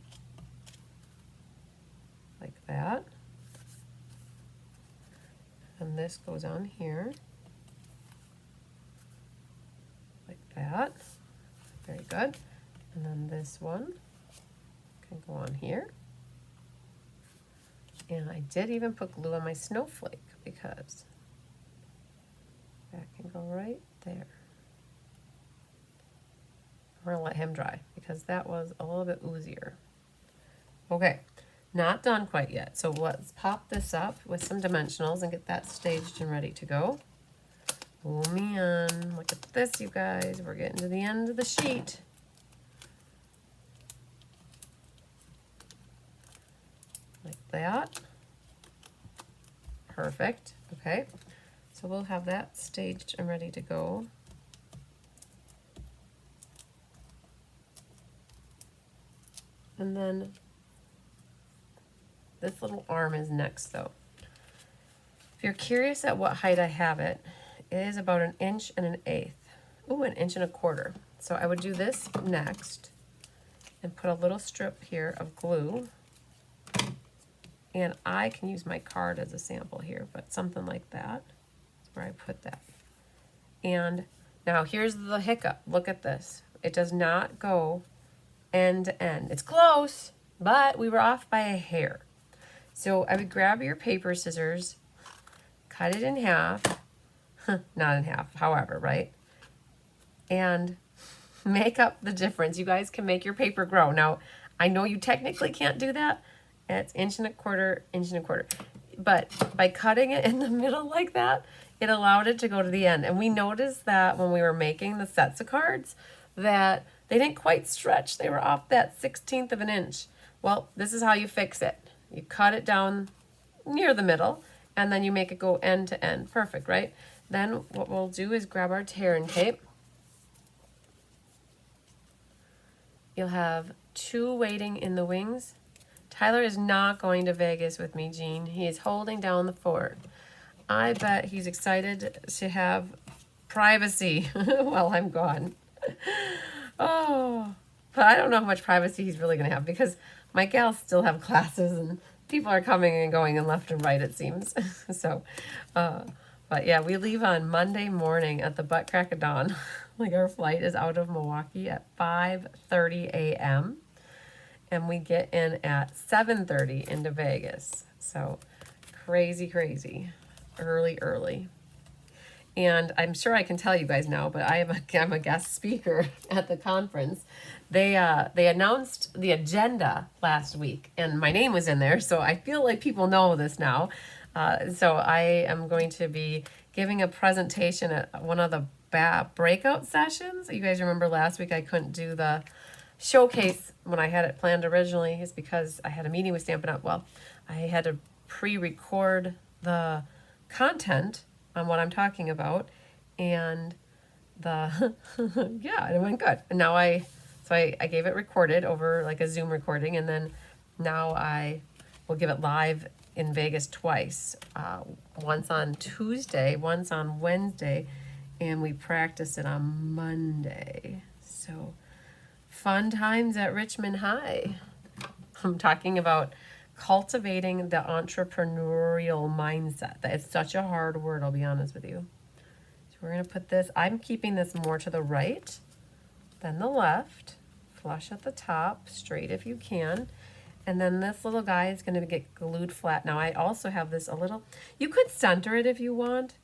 like that. And this goes on here, like that. Very good. And then this one can go on here. And I did even put glue on my snowflake because that can go right there. We're gonna let him dry because that was a little bit oozier. Okay, not done quite yet. So let's pop this up with some dimensionals and get that staged and ready to go. Oh man, look at this, you guys. We're getting to the end of the sheet. Like that. Perfect. Okay, so we'll have that staged and ready to go. And then this little arm is next though. If you're curious at what height I have it, it is about 1 1/8. Ooh, 1 1/4 inches. So I would do this next and put a little strip here of glue. And I can use my card as a sample here, but something like that is where I put that. And now here's the hiccup. Look at this. It does not go end to end. It's close, but we were off by a hair. So I would grab your paper scissors, cut it in half, not in half, however, right? And make up the difference. You guys can make your paper grow. Now, I know you technically can't do that. It's 1 1/4 inches. But by cutting it in the middle like that, it allowed it to go to the end. And we noticed that when we were making the sets of cards, that they didn't quite stretch. They were off that 1/16 of an inch. Well, this is how you fix it. You cut it down near the middle, and then you make it go end to end. Perfect, right? Then what we'll do is grab our tear and tape. You'll have 2 waiting in the wings. Tyler is not going to Vegas with me, Jean. He is holding down the fort. I bet he's excited to have privacy while I'm gone. Oh, but I don't know how much privacy he's really going to have because my gals still have classes and people are coming and going and left and right, it seems. So, but yeah, we leave on Monday morning at the butt crack of dawn. Like our flight is out of Milwaukee at 5:30 a.m. and we get in at 7:30 into Vegas. So crazy, crazy, early. And I'm sure I can tell you guys now, but I'm a guest speaker at the conference. They announced the agenda last week, and my name was in there, so I feel like people know this now. So I am going to be giving a presentation at one of the breakout sessions. You guys remember last week I couldn't do the showcase when I had it planned originally. It's because I had a meeting with Stampin' Up. Well, I had to pre-record the content on what I'm talking about, and the yeah, it went good. And now I gave it recorded over like a Zoom recording, and then now I will give it live in Vegas twice, once on Tuesday, once on Wednesday, and we practice it on Monday. So fun times at Richmond High. I'm talking about cultivating the entrepreneurial mindset. That it's such a hard word, I'll be honest with you. So we're going to put this, I'm keeping this more to the right than the left. Flush at the top, straight if you can. And then this little guy is going to get glued flat. Now I also have this a little, you could center it if you want.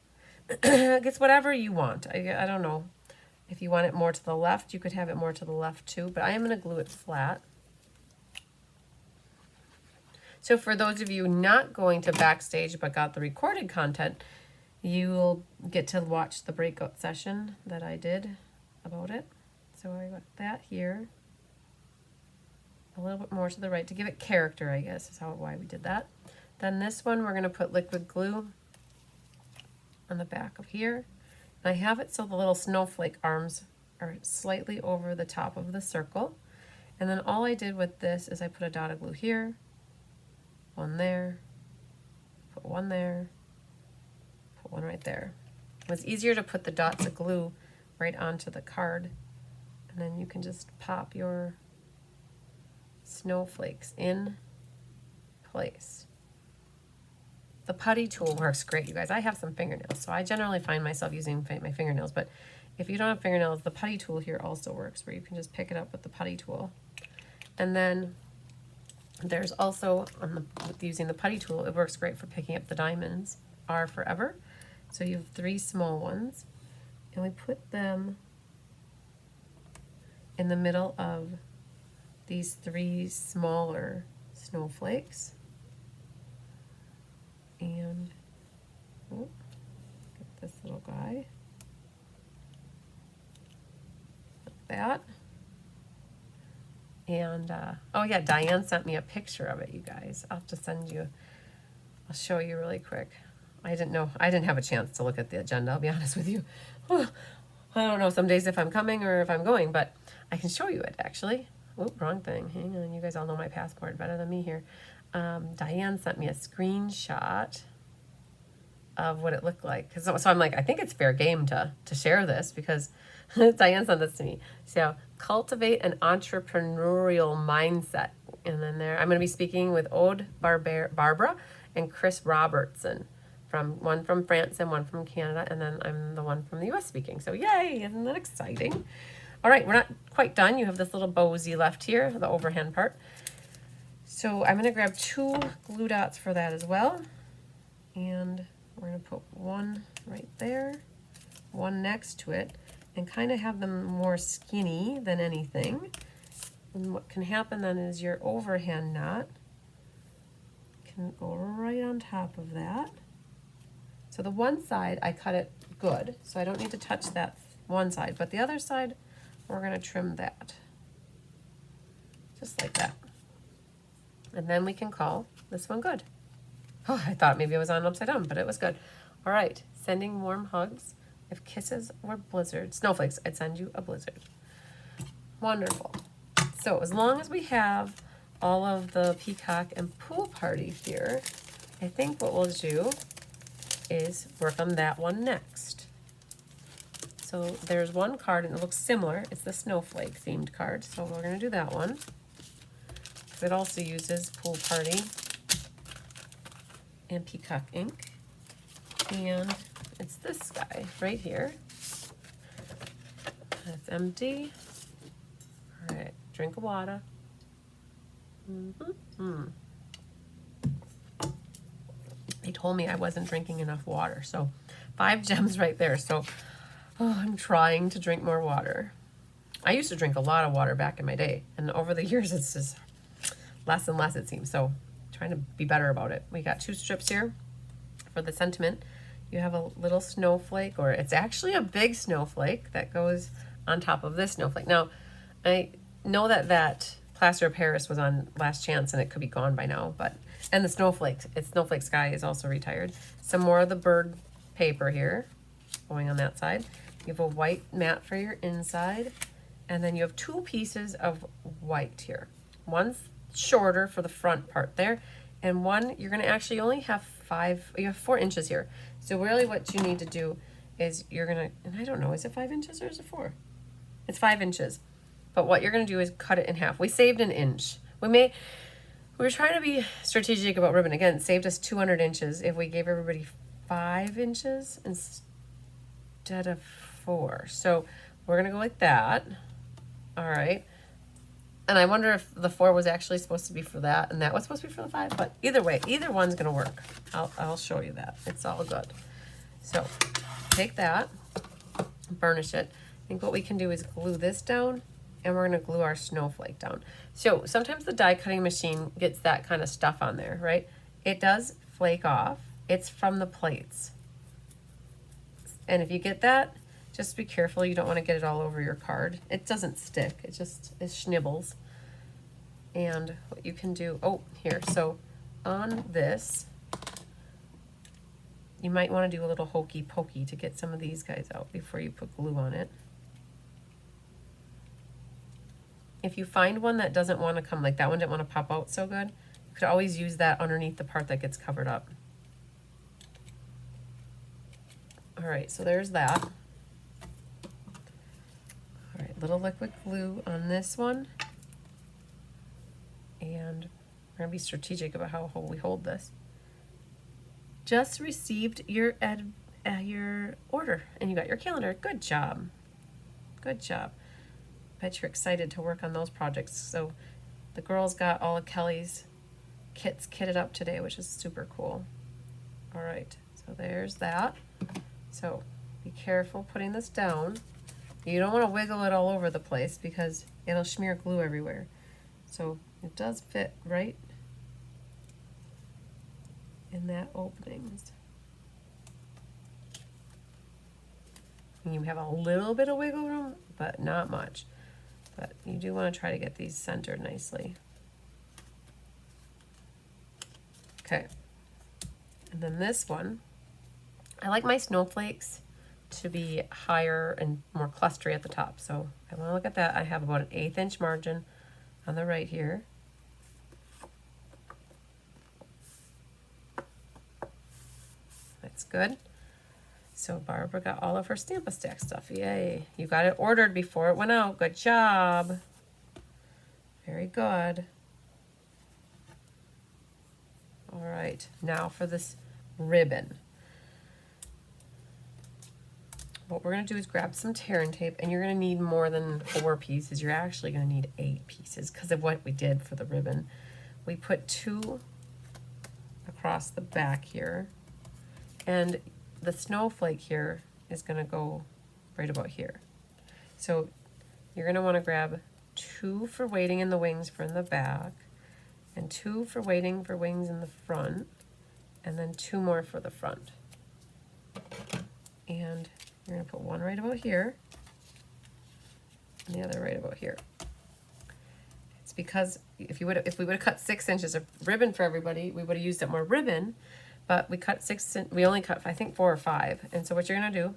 It's whatever you want. I don't know. If you want it more to the left, you could have it more to the left too, but I am going to glue it flat. So for those of you not going to Backstage but got the recorded content, you'll get to watch the breakout session that I did about it. So I got that here. A little bit more to the right to give it character, I guess, is why we did that. Then this one, we're going to put liquid glue on the back of here. And I have it so the little snowflake arms are slightly over the top of the circle. And then all I did with this is I put a dot of glue here, one there, put one there, put one right there. It was easier to put the dots of glue right onto the card, and then you can just pop your snowflakes in place. The putty tool works great, you guys. I have some fingernails, so I generally find myself using my fingernails, but if you don't have fingernails, the putty tool here also works, where you can just pick it up with the putty tool. And then there's also, with using the putty tool, it works great for picking up the diamonds, are forever. So you have 3 small ones, and we put them in the middle of these 3 smaller snowflakes. And get this little guy like that. And oh yeah, Diane sent me a picture of it, you guys. I'll have to send you, I'll show you really quick. I didn't have a chance to look at the agenda, I'll be honest with you. I don't know some days if I'm coming or if I'm going, but I can show you it actually. Oh, wrong thing. Hang on, you guys all know my passport better than me here. Diane sent me a screenshot of what it looked like. So I'm like, I think it's fair game to share this because Diane sent this to me. So cultivate an entrepreneurial mindset. And then there, I'm going to be speaking with Aude Barbara and Chris Robertson, one from France and one from Canada. And then I'm the one from the US speaking. So yay, isn't that exciting? All right, we're not quite done. You have this little bowsy left here, the overhand part. So I'm going to grab 2 glue dots for that as well. And we're going to put one right there, one next to it, and kind of have them more skinny than anything. And what can happen then is your overhand knot can go right on top of that. So the one side, I cut it good, so I don't need to touch that one side, but the other side, we're going to trim that. Just like that. And then we can call this one good. Oh, I thought maybe it was on upside down, but it was good. All right, sending warm hugs. If kisses were blizzards, snowflakes, I'd send you a blizzard. Wonderful. So as long as we have all of the peacock and pool party here, I think what we'll do is work on that one next. So there's one card and it looks similar. It's the snowflake themed card. So we're going to do that one. It also uses pool party and peacock ink. And it's this guy right here. That's empty. All right, drink of water. They told me I wasn't drinking enough water, so 5 gems right there. So I'm trying to drink more water. I used to drink a lot of water back in my day, and over the years it's just less and less, it seems. So trying to be better about it. We got 2 strips here for the sentiment. You have a little snowflake, or it's actually a big snowflake that goes on top of this snowflake. Now, I know that plaster of Paris was on Last Chance and it could be gone by now, but, and the Snowflake Sky is also retired. Some more of the bird paper here going on that side. You have a white mat for your inside, and then you have 2 pieces of white here. One's shorter for the front part there, and one you're going to actually only have 4 inches here. So really what you need to do is you're going to, and I don't know, is it 5 inches or is it 4? It's 5 inches. But what you're going to do is cut it in half. We saved an inch. We're trying to be strategic about ribbon. Again, it saved us 200 inches if we gave everybody 5 inches instead of 4. So we're going to go like that. All right. And I wonder if the 4 was actually supposed to be for that and that was supposed to be for the 5. But either way, either one's going to work. I'll show you that. It's all good. So take that, burnish it. I think what we can do is glue this down, and we're going to glue our snowflake down. So sometimes the die cutting machine gets that kind of stuff on there, right? It does flake off. It's from the plates. And if you get that, just be careful. You don't want to get it all over your card. It doesn't stick. It schnibbles. And what you can do, oh, here. So on this, you might want to do a little hokey pokey to get some of these guys out before you put glue on it. If you find one that doesn't want to come, like that one didn't want to pop out so good, you could always use that underneath the part that gets covered up. All right, so there's that. All right, little liquid glue on this one. And we're gonna be strategic about how we hold this. Just received your order and you got your calendar. Good job. Good job. Bet you're excited to work on those projects. So the girls got all of Kelly's kits kitted up today, which is super cool. All right, so there's that. So be careful putting this down. You don't want to wiggle it all over the place because it'll smear glue everywhere. So it does fit right in that openings. You have a little bit of wiggle room, but not much. But you do want to try to get these centered nicely. Okay. And then this one, I like my snowflakes to be higher and more clustery at the top. So I want to look at that. I have about an 1/8 inch margin on the right here. That's good. So Barbara got all of her Stamp-a-Stack stuff. Yay. You got it ordered before it went out. Good job. Very good. All right. Now for this ribbon. What we're going to do is grab some tear and tape, and you're going to need more than 4 pieces. You're actually going to need 8 pieces because of what we did for the ribbon. We put 2 across the back here, and the snowflake here is going to go right about here. So you're going to want to grab 2 for waiting in the wings for in the back, and 2 for waiting for wings in the front, and then 2 more for the front. And you're going to put 1 right about here, and the other right about here. It's because if we would have cut 6 inches of ribbon for everybody, we would have used up more ribbon. But we cut we only cut, I think, 4 or 5. And so what you're going to do,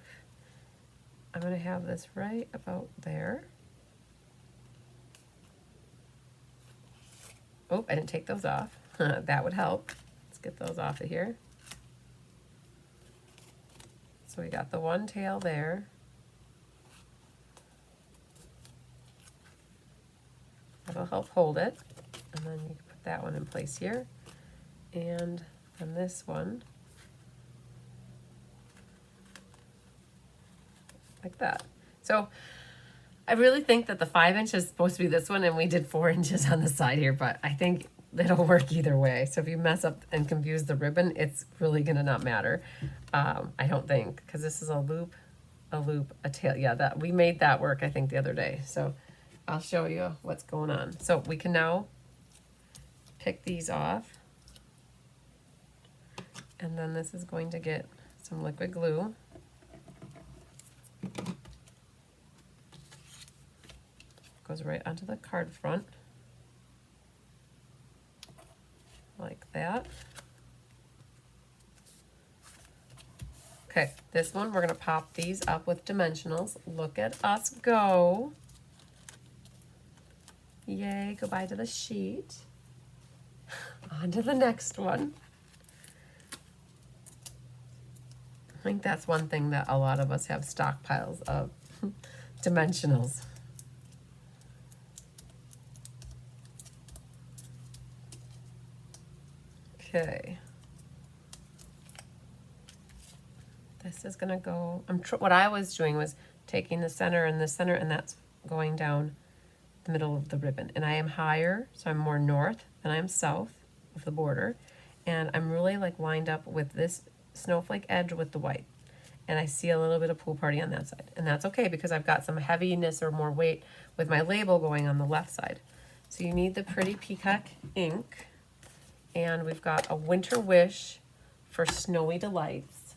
I'm going to have this right about there. Oh, I didn't take those off. That would help. Let's get those off of here. So we got the one tail there. That'll help hold it. And then you can put that one in place here. And this one, like that. So I really think that the 5 inch is supposed to be this one, and we did 4 inches on the side here, but I think it'll work either way. So if you mess up and confuse the ribbon, it's really gonna not matter. I don't think, because this is a loop, a tail. Yeah, that we made that work, I think, the other day. So I'll show you what's going on. So we can now pick these off. And then this is going to get some liquid glue. Goes right onto the card front. Like that. Okay, this one we're going to pop these up with dimensionals. Look at us go. Yay, goodbye to the sheet. On to the next one. I think that's one thing that a lot of us have stockpiles of, dimensionals. Okay. This is gonna go, what I was doing was taking the center, and that's going down the middle of the ribbon. And I am higher, so I'm more north than I am south of the border. And I'm really like lined up with this snowflake edge with the white. And I see a little bit of pool party on that side. And that's okay because I've got some heaviness or more weight with my label going on the left side. So you need the Pretty Peacock ink. And we've got a Winter Wish for Snowy Delights.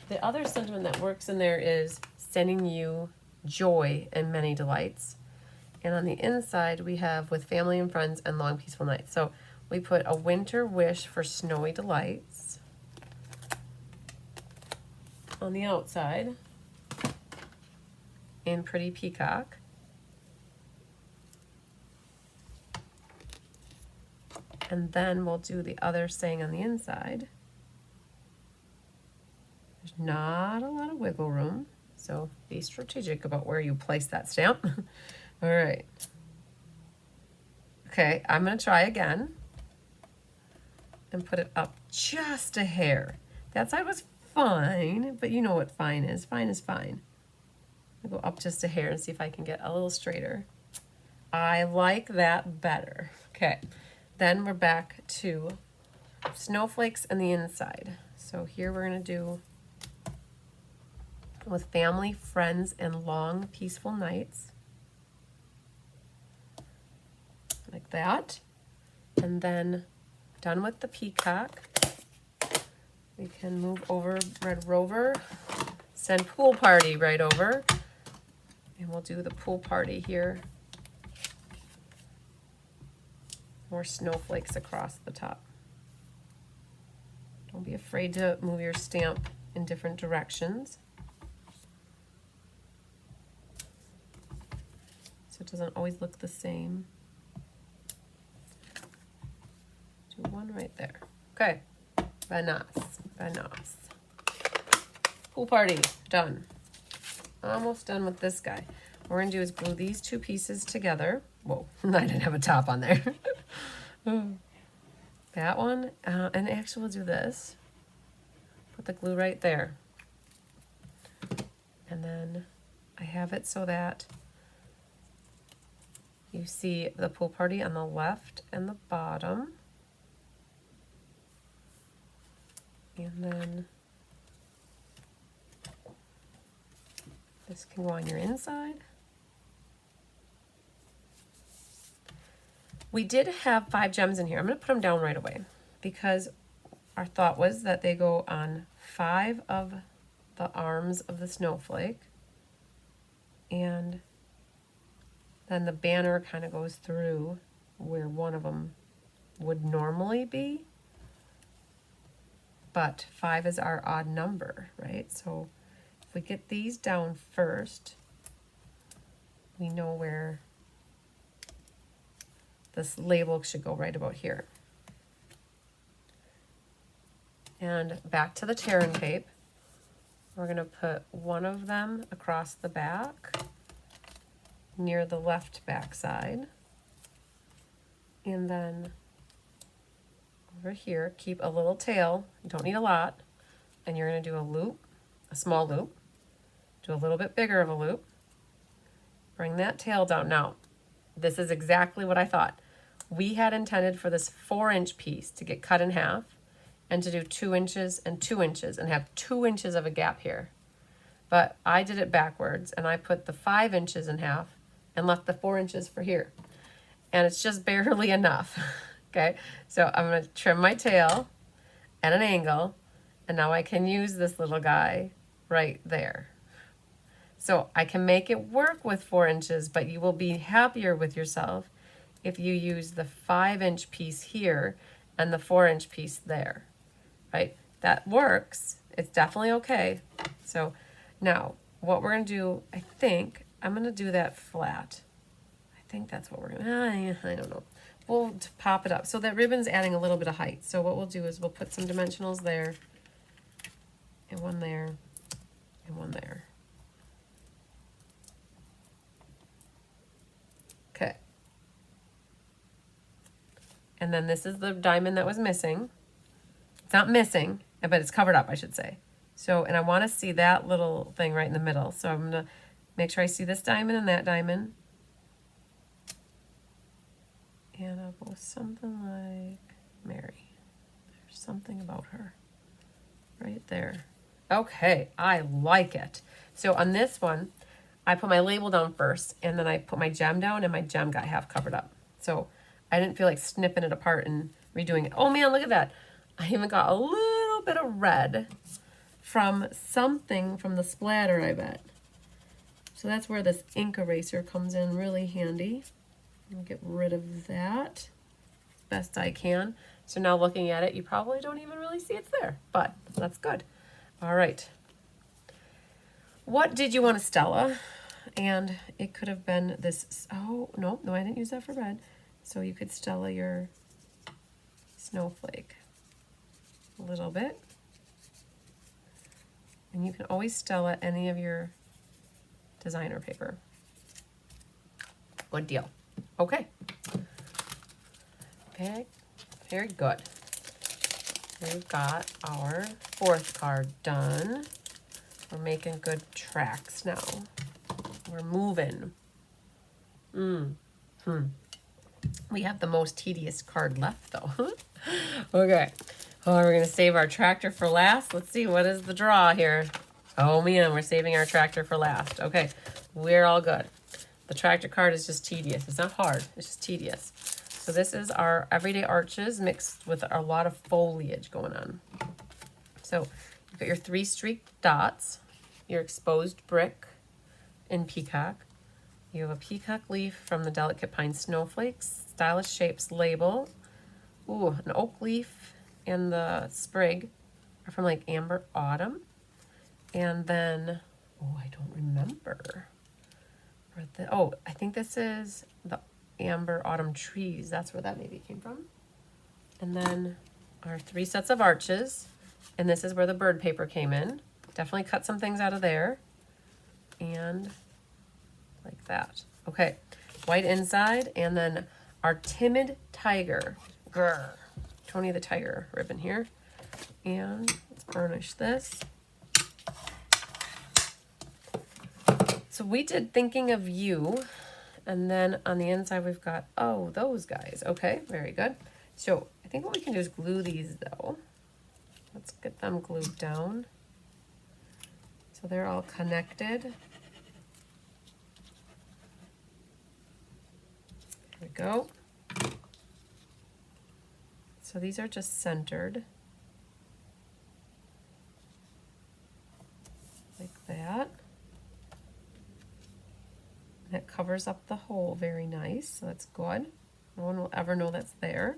The other sentiment that works in there is sending you joy and many delights. And on the inside, we have with family and friends and long peaceful nights. So we put a Winter Wish for Snowy Delights on the outside in Pretty Peacock. And then we'll do the other saying on the inside. There's not a lot of wiggle room, so be strategic about where you place that stamp. All right. Okay, I'm gonna try again and put it up just a hair. That side was fine, but you know what fine is. Fine is fine. I'll go up just a hair and see if I can get a little straighter. I like that better. Okay, then we're back to snowflakes and the inside. So here we're gonna do with family, friends, and long peaceful nights. Like that. And then done with the peacock. We can move over Red Rover, send pool party right over, and we'll do the pool party here. More snowflakes across the top. Don't be afraid to move your stamp in different directions, so it doesn't always look the same. Do one right there. Okay. Banas. Pool party, done. Almost done with this guy. What we're gonna do is glue these two pieces together. Whoa, I didn't have a top on there. That one, and actually we'll do this. Put the glue right there. And then I have it so that you see the pool party on the left and the bottom. And then this can go on your inside. We did have 5 gems in here. I'm going to put them down right away because our thought was that they go on 5 of the arms of the snowflake. And then the banner kind of goes through where one of them would normally be. But 5 is our odd number, right? So if we get these down first, we know where this label should go right about here. And back to the tear-in tape. We're gonna put one of them across the back near the left back side. And then over here, keep a little tail, you don't need a lot, and you're gonna do a loop, a small loop, do a little bit bigger of a loop, bring that tail down. Now, this is exactly what I thought. We had intended for this 4-inch piece to get cut in half and to do 2 inches and 2 inches and have 2 inches of a gap here. But I did it backwards and I put the 5 inches in half and left the 4 inches for here. And it's just barely enough. Okay, so I'm going to trim my tail at an angle, and now I can use this little guy right there. So I can make it work with 4 inches, but you will be happier with yourself if you use the 5-inch piece here and the 4-inch piece there, right? That works. It's definitely okay. So now what we're going to do, I think, I'm going to do that flat. I think that's what we're going to, I don't know. We'll pop it up. So that ribbon's adding a little bit of height. So what we'll do is we'll put some dimensionals there, and one there, and one there. Okay. And then this is the diamond that was missing. It's not missing, but it's covered up, I should say. So, and I want to see that little thing right in the middle. So I'm going to make sure I see this diamond and that diamond. And I'll go something like Mary. There's something about her right there. Okay, I like it. So on this one, I put my label down first, and then I put my gem down, and my gem got half covered up. So I didn't feel like snipping it apart and redoing it. Oh man, look at that. I even got a little bit of red from something from the splatter, I bet. So that's where this ink eraser comes in really handy. I'll get rid of that as best I can. So now looking at it, you probably don't even really see it's there, but that's good. All right. What did you want to Stella? And it could have been this, oh, no, I didn't use that for red. So you could Stella your snowflake a little bit. And you can always Stella any of your designer paper. Good deal. Okay. Okay, very good. We've got our fourth card done. We're making good tracks now. We're moving. We have the most tedious card left though. Okay. Oh, we're gonna save our tractor for last. Let's see, what is the draw here? Oh man, we're saving our tractor for last. Okay, we're all good. The tractor card is just tedious. It's not hard, it's just tedious. So this is our everyday arches mixed with a lot of foliage going on. So you've got your 3 streaked dots, your exposed brick in peacock. You have a peacock leaf from the Delicate Pine Snowflakes, Stylish Shapes label. Ooh, an oak leaf and the sprig are from like Amber Autumn. And then, oh, I don't remember. Oh, I think this is the Amber Autumn Trees. That's where that maybe came from. And then our 3 sets of arches. And this is where the bird paper came in. Definitely cut some things out of there. And like that. Okay, white inside, and then our Timid Tiger. Grr. Tony the Tiger ribbon here. And let's burnish this. So we did Thinking of You, and then on the inside we've got, oh, those guys. Okay, very good. So I think what we can do is glue these though. Let's get them glued down. So they're all connected. There we go. So these are just centered. Like that. And it covers up the hole very nice, so that's good. No one will ever know that's there.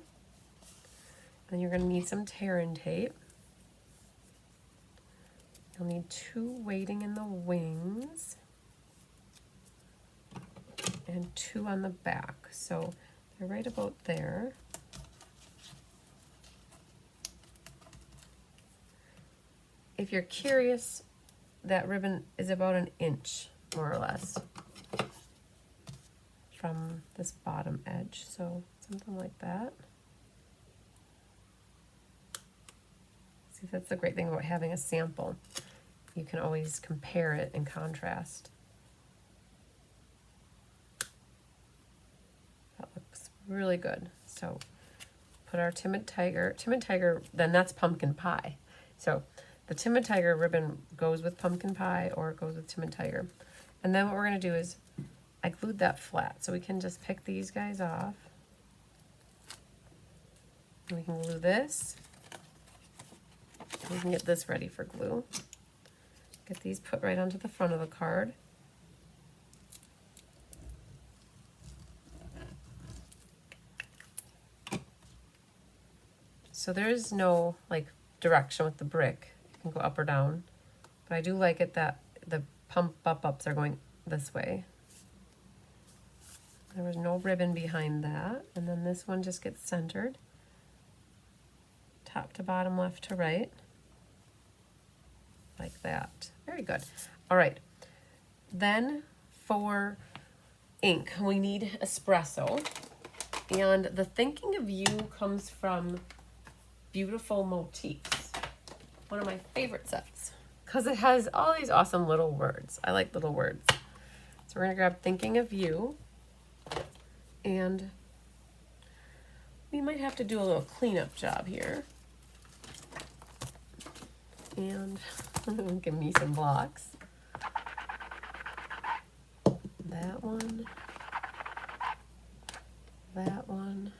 And you're going to need some tear-in tape. You'll need 2 waiting in the wings. And 2 on the back. So they're right about there. If you're curious, that ribbon is about 1 inch, more or less, from this bottom edge. So something like that. See, that's the great thing about having a sample. You can always compare it and contrast. That looks really good. So put our Timid Tiger, then that's pumpkin pie. So the Timid Tiger ribbon goes with pumpkin pie or it goes with Timid Tiger. And then what we're gonna do is, I glued that flat, so we can just pick these guys off. And we can glue this. We can get this ready for glue. Get these put right onto the front of the card. So there's no like direction with the brick. You can go up or down. But I do like it that the pump ups are going this way. There was no ribbon behind that. And then this one just gets centered. Top to bottom, left to right. Like that. Very good. All right. Then for ink, we need espresso. And the Thinking of You comes from beautiful motifs. One of my favorite sets. Because it has all these awesome little words. I like little words. So we're going to grab Thinking of You. And we might have to do a little cleanup job here. And give me some blocks. That one. That one.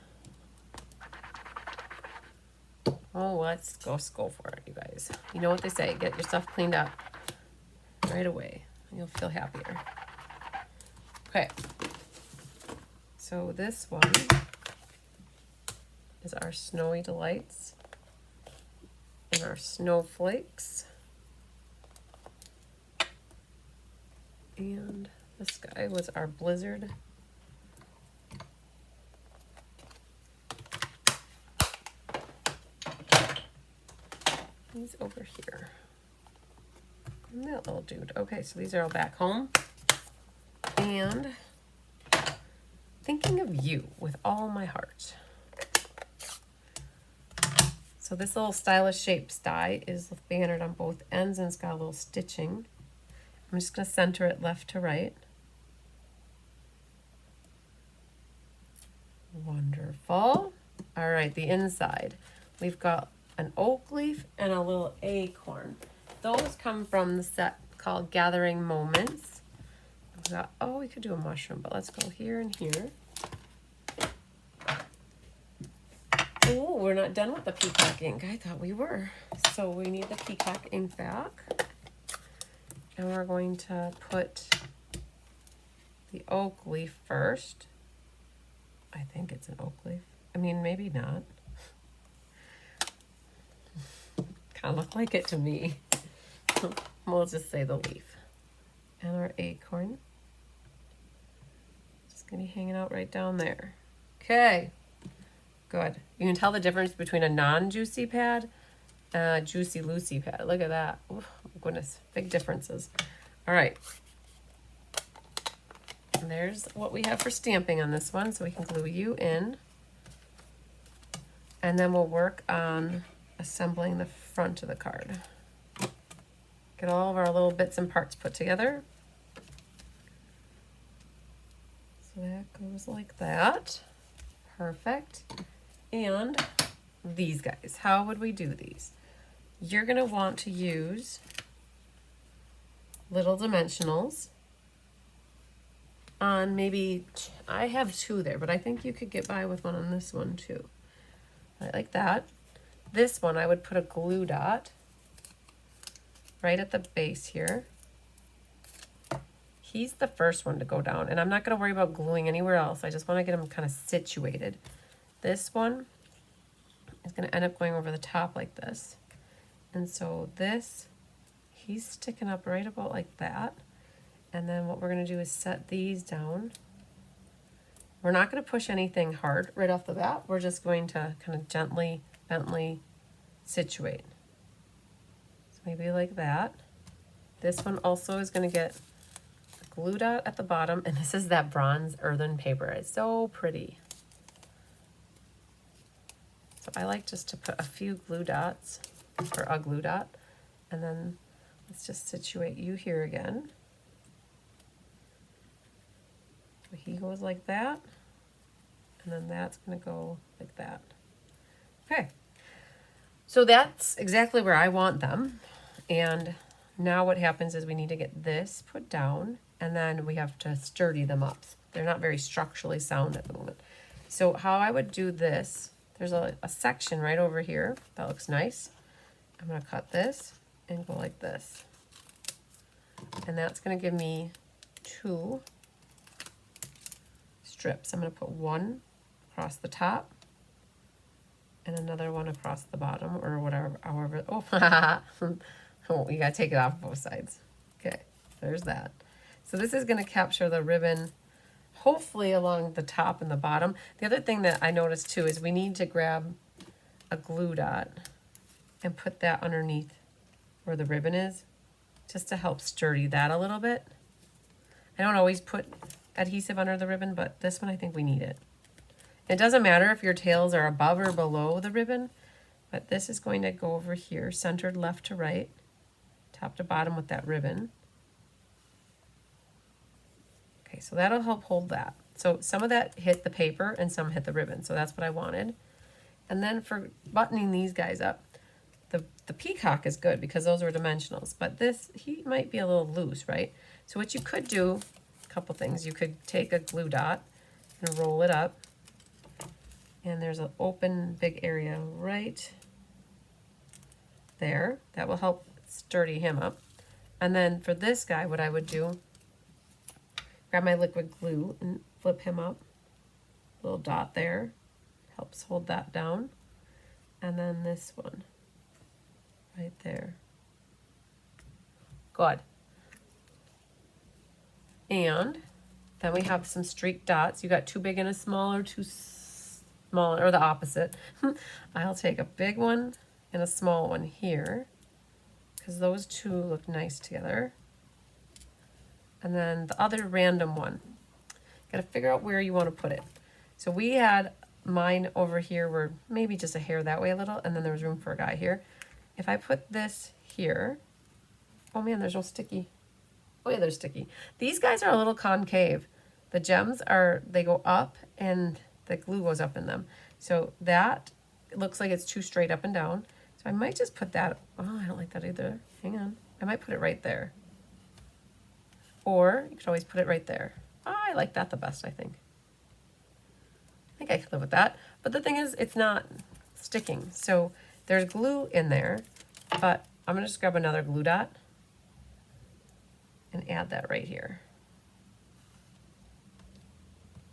Oh, let's go for it, you guys. You know what they say, get your stuff cleaned up right away. And you'll feel happier. Okay. So this one is our Snowy Delights and our Snowflakes. And this guy was our Blizzard. He's over here. And that little dude. Okay, so these are all back home. And Thinking of You with all my heart. So this little stylish shaped die is bannered on both ends and it's got a little stitching. I'm just going to center it left to right. Wonderful. All right, the inside. We've got an oak leaf and a little acorn. Those come from the set called Gathering Moments. We've got, oh, we could do a mushroom, but let's go here and here. Oh, we're not done with the peacock ink. I thought we were. So we need the peacock ink back. And we're going to put the oak leaf first. I think it's an oak leaf. I mean, maybe not. Kind of look like it to me. We'll just say the leaf. And our acorn. Just gonna be hanging out right down there. Okay, good. You can tell the difference between a non-juicy pad and a Juicy Lucy pad. Look at that. Oh my goodness, big differences. All right. And there's what we have for stamping on this one, so we can glue you in. And then we'll work on assembling the front of the card. Get all of our little bits and parts put together. So that goes like that. Perfect. And these guys, how would we do these? You're gonna want to use little dimensionals on maybe, I have two there, but I think you could get by with one on this one too. Right, like that. This one, I would put a glue dot right at the base here. He's the first one to go down, and I'm not going to worry about gluing anywhere else. I just want to get him kind of situated. This one is going to end up going over the top like this. And so this, he's sticking up right about like that. And then what we're going to do is set these down. We're not going to push anything hard right off the bat. We're just going to kind of gently situate. So maybe like that. This one also is going to get a glue dot at the bottom, and this is that bronze earthen paper. It's so pretty. So I like just to put a few glue dots, or a glue dot, and then let's just situate you here again. So he goes like that, and then that's going to go like that. Okay. So that's exactly where I want them. And now what happens is we need to get this put down, and then we have to sturdy them up. They're not very structurally sound at the moment. So how I would do this, there's a section right over here that looks nice. I'm going to cut this and go like this. And that's going to give me 2 strips. I'm going to put one across the top and another one across the bottom, or whatever, however. Oh, oh, you gotta take it off both sides. Okay, there's that. So this is gonna capture the ribbon, hopefully along the top and the bottom. The other thing that I noticed too is we need to grab a glue dot and put that underneath where the ribbon is, just to help sturdy that a little bit. I don't always put adhesive under the ribbon, but this one I think we need it. It doesn't matter if your tails are above or below the ribbon, But this is going to go over here, centered left to right, top to bottom with that ribbon. Okay, so that'll help hold that. So some of that hit the paper and some hit the ribbon, so that's what I wanted. And then for buttoning these guys up, the peacock is good because those are dimensionals, but this, he might be a little loose, right? So what you could do, a couple things, you could take a glue dot and roll it up, and there's an open big area right there. That will help sturdy him up. And then for this guy, what I would do, grab my liquid glue and flip him up. Little dot there, helps hold that down. And then this one, right there. Good. And then we have some streak dots. You got too big and a small or too small, or the opposite. I'll take a big one and a small one here, because those two look nice together. And then the other random one. Gotta figure out where you want to put it. So we had mine over here were maybe just a hair that way a little, and then there was room for a guy here. If I put this here, oh man, there's no sticky. Oh yeah, they're sticky. These guys are a little concave. The gems are, they go up and the glue goes up in them. So that, it looks like it's too straight up and down. So I might just put that, oh, I don't like that either. Hang on. I might put it right there. Or you could always put it right there. Oh, I like that the best, I think. I think I could live with that. But the thing is, it's not sticking. So there's glue in there, but I'm gonna just grab another glue dot and add that right here.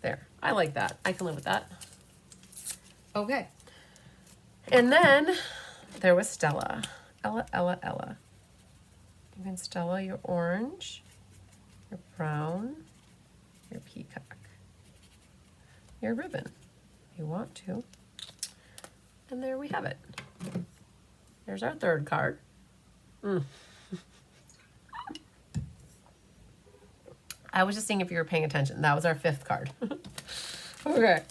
There, I like that. I can live with that. Okay. And then there was Stella. Ella, Ella, Ella. You can Stella your orange, your brown, your peacock, your ribbon, if you want to. And there we have it. There's our third card. I was just seeing if you were paying attention. That was our fifth card. Okay.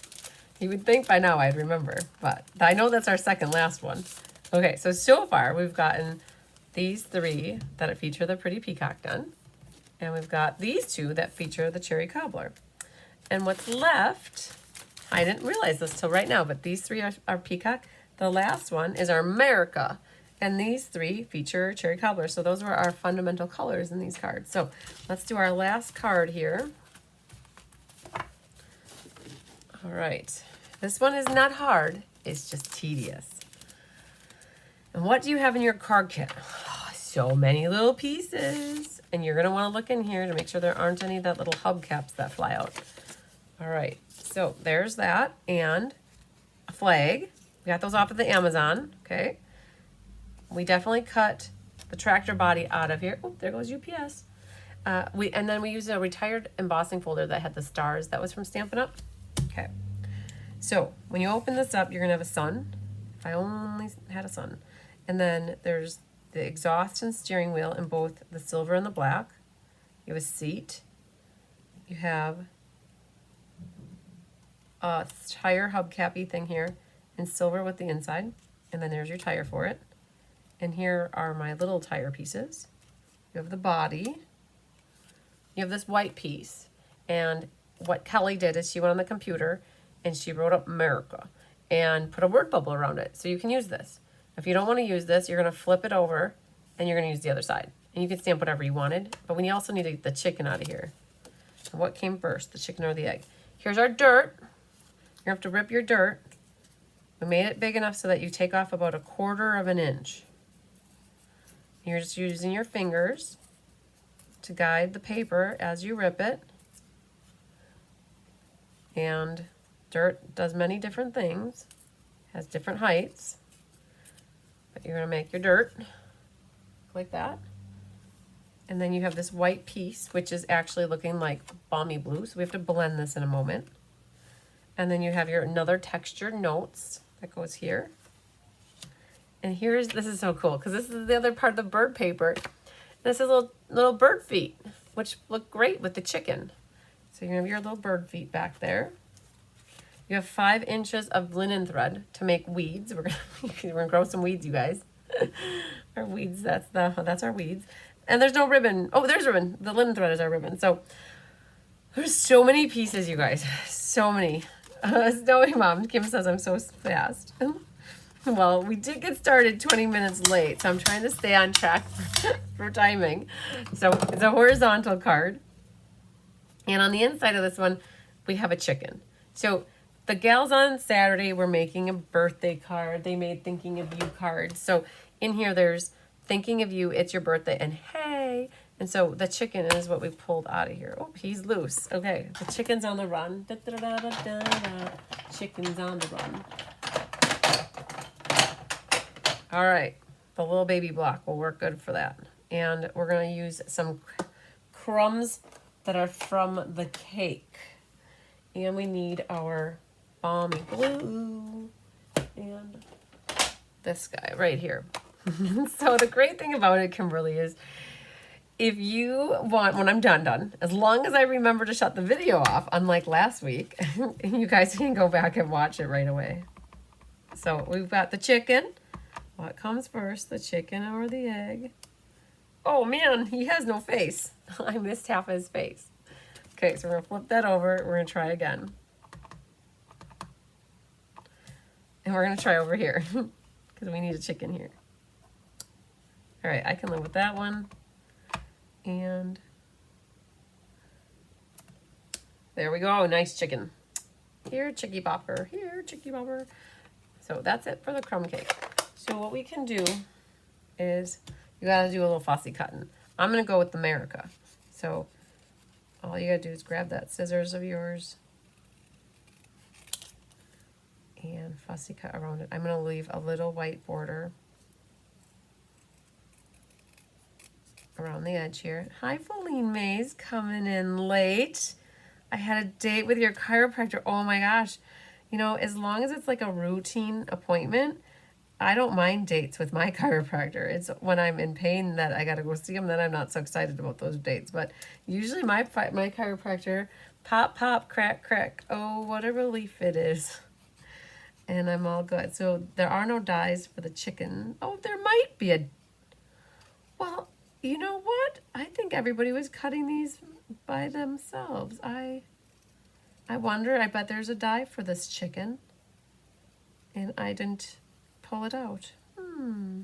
You would think by now I'd remember, but I know that's our second last one. Okay, so far we've gotten these three that feature the pretty peacock done. And we've got these two that feature the cherry cobbler. And what's left, I didn't realize this till right now, but these three are peacock. The last one is our America. And these three feature cherry cobbler. So those were our fundamental colors in these cards. So let's do our last card here. All right. This one is not hard. It's just tedious. And what do you have in your card kit? Oh, so many little pieces. And you're going to want to look in here to make sure there aren't any of that little hubcaps that fly out. All right. So there's that. And a flag. We got those off of the Amazon. Okay. We definitely cut the tractor body out of here. Oh, there goes UPS. And then we used a retired embossing folder that had the stars. That was from Stampin' Up. Okay. So when you open this up, you're going to have a sun. If I only had a sun. And then there's the exhaust and steering wheel in both the silver and the black. You have a seat. You have a tire hubcappy thing here in silver with the inside. And then there's your tire for it. And here are my little tire pieces. You have the body. You have this white piece. And what Kelly did is she went on the computer and she wrote up America and put a word bubble around it. So you can use this. If you don't want to use this, you're going to flip it over and you're going to use the other side. And you can stamp whatever you wanted. But we also need to get the chicken out of here. And what came first, the chicken or the egg? Here's our dirt. You're going to have to rip your dirt. We made it big enough so that you take off about 1/4 of an inch. You're just using your fingers to guide the paper as you rip it. And dirt does many different things, has different heights. But you're going to make your dirt like that. And then you have this white piece, which is actually looking like balmy blue. So we have to blend this in a moment. And then you have your another textured notes that goes here. And this is so cool because this is the other part of the bird paper. This is little bird feet, which look great with the chicken. So you're gonna have your little bird feet back there. You have 5 inches of linen thread to make weeds. We're gonna grow some weeds, you guys. Our weeds, that's our weeds. And there's no ribbon. Oh, there's ribbon. The linen thread is our ribbon. So there's so many pieces, you guys. So many. Snowy Mom, Kim says I'm so fast. Well, we did get started 20 minutes late, so I'm trying to stay on track for timing. So it's a horizontal card. And on the inside of this one, we have a chicken. So the gals on Saturday were making a birthday card. They made thinking of you cards. So in here, there's thinking of you, it's your birthday, and hey. And so the chicken is what we pulled out of here. Oh, he's loose. Okay, the chicken's on the run. Da, da, da, da, da, da. Chicken's on the run. All right, the little baby block will work good for that. And we're gonna use some crumbs that are from the cake. And we need our balmy glue and this guy right here. So the great thing about it, Kimberly, is if you want, when I'm done, as long as I remember to shut the video off, unlike last week, you guys can go back and watch it right away. So we've got the chicken. What comes first, the chicken or the egg? Oh man, he has no face. I missed half of his face. Okay, so we're gonna flip that over. We're gonna try again. And we're gonna try over here because we need a chicken here. All right, I can live with that one. And there we go, nice chicken. Here, Chicky Bopper, here, Chicky Bopper. So that's it for the crumb cake. So what we can do is, you gotta do a little fussy cutting. I'm gonna go with America. So all you gotta do is grab that scissors of yours and fussy cut around it. I'm gonna leave a little white border around the edge here. Hi, Feline Mays, coming in late. I had a date with your chiropractor. Oh my gosh. You know, as long as it's like a routine appointment, I don't mind dates with my chiropractor. It's when I'm in pain that I gotta go see him, then I'm not so excited about those dates. But usually my chiropractor, pop, pop, crack, crack. Oh, what a relief it is. And I'm all good. So there are no dies for the chicken. Oh, there might be a, well, you know what? I think everybody was cutting these by themselves. I wonder, I bet there's a die for this chicken. And I didn't pull it out. I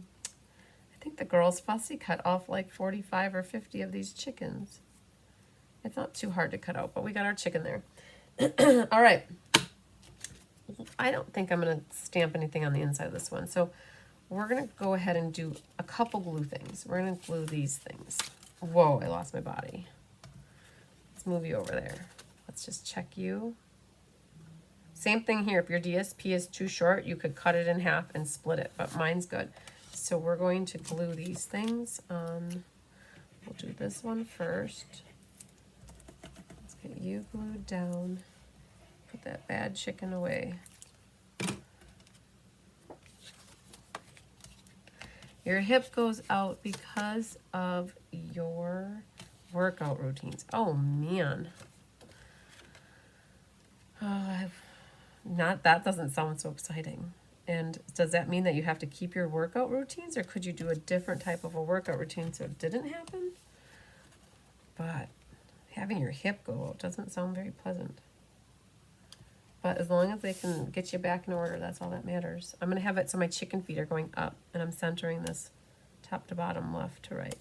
think the girls fussy cut off like 45 or 50 of these chickens. It's not too hard to cut out, but we got our chicken there. All right. I don't think I'm going to stamp anything on the inside of this one. So we're going to go ahead and do a couple glue things. We're going to glue these things. Whoa, I lost my body. Let's move you over there. Let's just check you. Same thing here. If your DSP is too short, you could cut it in half and split it, but mine's good. So we're going to glue these things on. We'll do this one first. Let's get you glued down. Put that bad chicken away. Your hip goes out because of your workout routines. Oh man. That doesn't sound so exciting. And does that mean that you have to keep your workout routines, or could you do a different type of a workout routine so it didn't happen? But having your hip go out doesn't sound very pleasant. But as long as they can get you back in order, that's all that matters. I'm going to have it so my chicken feet are going up, and I'm centering this top to bottom, left to right.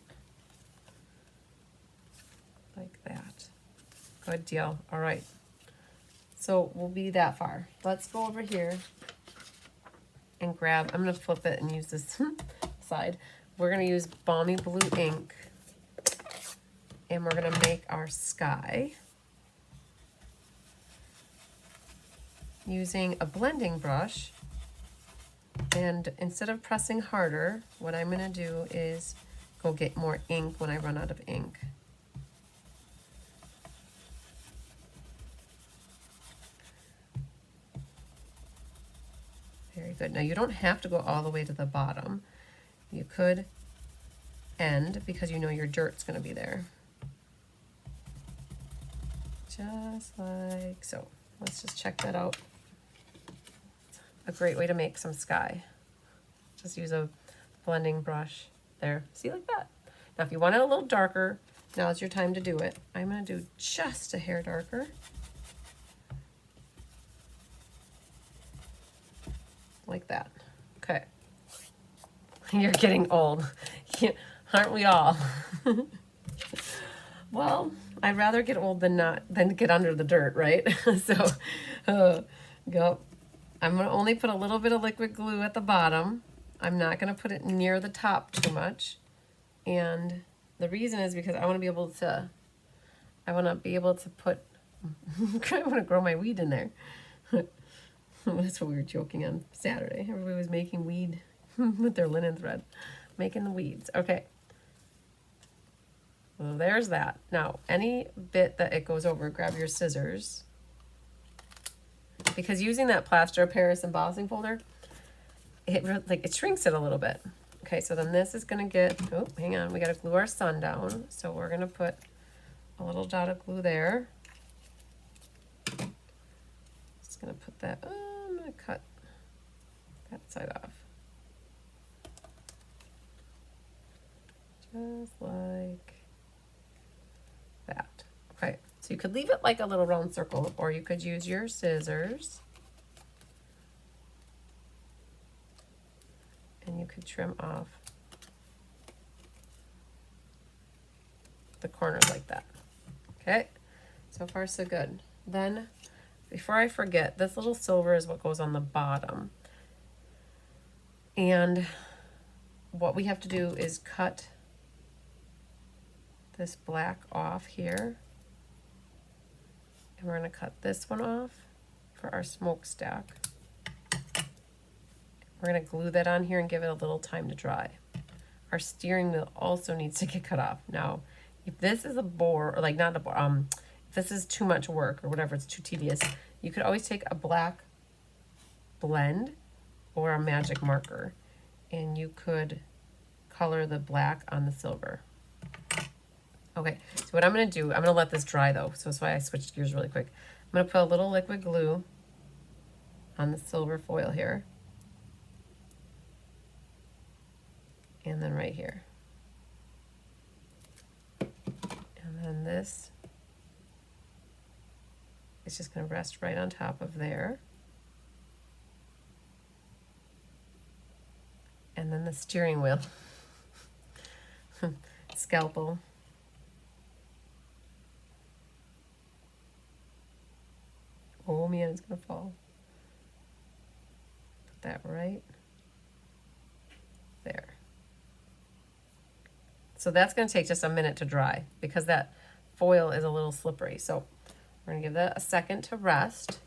Like that. Good deal. All right. So we'll be that far. Let's go over here and grab, I'm going to flip it and use this side. We're going to use Balmy Blue ink, and we're going to make our sky using a blending brush. And instead of pressing harder, what I'm going to do is go get more ink when I run out of ink. Very good. Now you don't have to go all the way to the bottom. You could end because you know your dirt's going to be there. Just like so. Let's just check that out. a great way to make some sky. Just use a blending brush there. See, like that. Now, if you want it a little darker, now's your time to do it. I'm going to do just a hair darker. Like that. Okay. You're getting old. Aren't we all? Well, I'd rather get old than get under the dirt, right? So, go. I'm going to only put a little bit of liquid glue at the bottom. I'm not going to put it near the top too much. And the reason is because I want to be able to put, I want to grow my weed in there. That's what we were joking on Saturday. Everybody was making weed with their linen thread. Making the weeds. Okay. Well, there's that. Now, any bit that it goes over, grab your scissors. Because using that plaster of Paris embossing folder, it shrinks it a little bit. Okay, so then this is gonna get, oh, hang on, we gotta glue our sun down. So we're gonna put a little dot of glue there. Just gonna put that, I'm gonna cut that side off. Just like that. Okay, so you could leave it like a little round circle, or you could use your scissors. And you could trim off the corners like that. Okay, so far so good. Then, before I forget, this little silver is what goes on the bottom. And what we have to do is cut this black off here. And we're gonna cut this one off for our smokestack. We're gonna glue that on here and give it a little time to dry. Our steering wheel also needs to get cut off. Now, if this is a bore, or like not a bore, if this is too much work or whatever, it's too tedious, you could always take a black blend or a magic marker and you could color the black on the silver. Okay, so what I'm gonna do, I'm gonna let this dry though, so that's why I switched gears really quick. I'm gonna put a little liquid glue on the silver foil here. And then right here. And then this is just gonna rest right on top of there. And then the steering wheel. Scalpel. Oh man, it's gonna fall. Put that right there. So that's gonna take just a minute to dry because that foil is a little slippery. So we're gonna give that a second to rest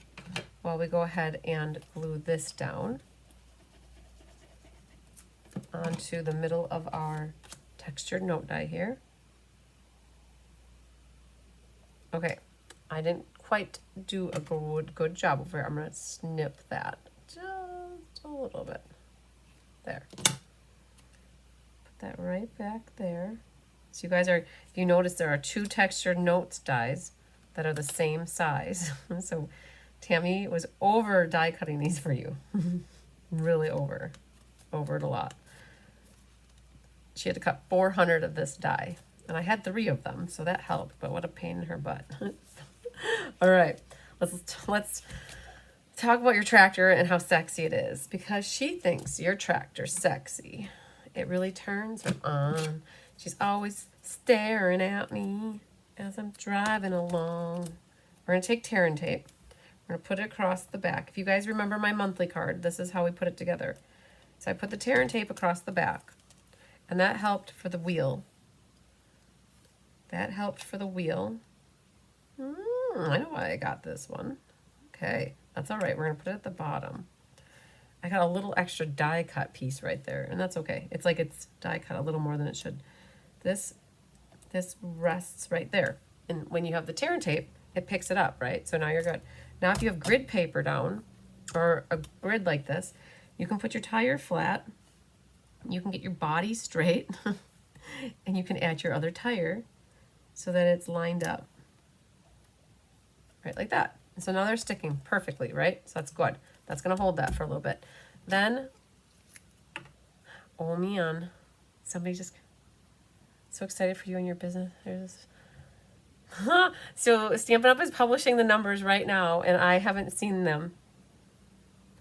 while we go ahead and glue this down onto the middle of our textured note die here. Okay, I didn't quite do a good job over here. I'm gonna snip that just a little bit. There. Put that right back there. So you guys are, if you notice, there are two textured notes dies that are the same size. So Tammy was over die cutting these for you. Really over it a lot. She had to cut 400 of this die, and I had 3 of them, so that helped, but what a pain in her butt. All right, let's talk about your tractor and how sexy it is, because she thinks your tractor's sexy. It really turns her on. She's always staring at me as I'm driving along. We're gonna take tear and tape. We're gonna put it across the back. If you guys remember my monthly card, this is how we put it together. So I put the tear and tape across the back, and that helped for the wheel. That helped for the wheel. I know why I got this one. Okay, that's all right. We're gonna put it at the bottom. I got a little extra die cut piece right there, and that's okay. It's like it's die cut a little more than it should. This rests right there. And when you have the tear and tape, it picks it up, right? So now you're good. Now if you have grid paper down, or a grid like this, you can put your tire flat, you can get your body straight, and you can add your other tire so that it's lined up. Right, like that. And so now they're sticking perfectly, right? So that's good. That's gonna hold that for a little bit. Then, oh man, somebody just, so excited for you and your business. There's so Stampin' Up is publishing the numbers right now, and I haven't seen them.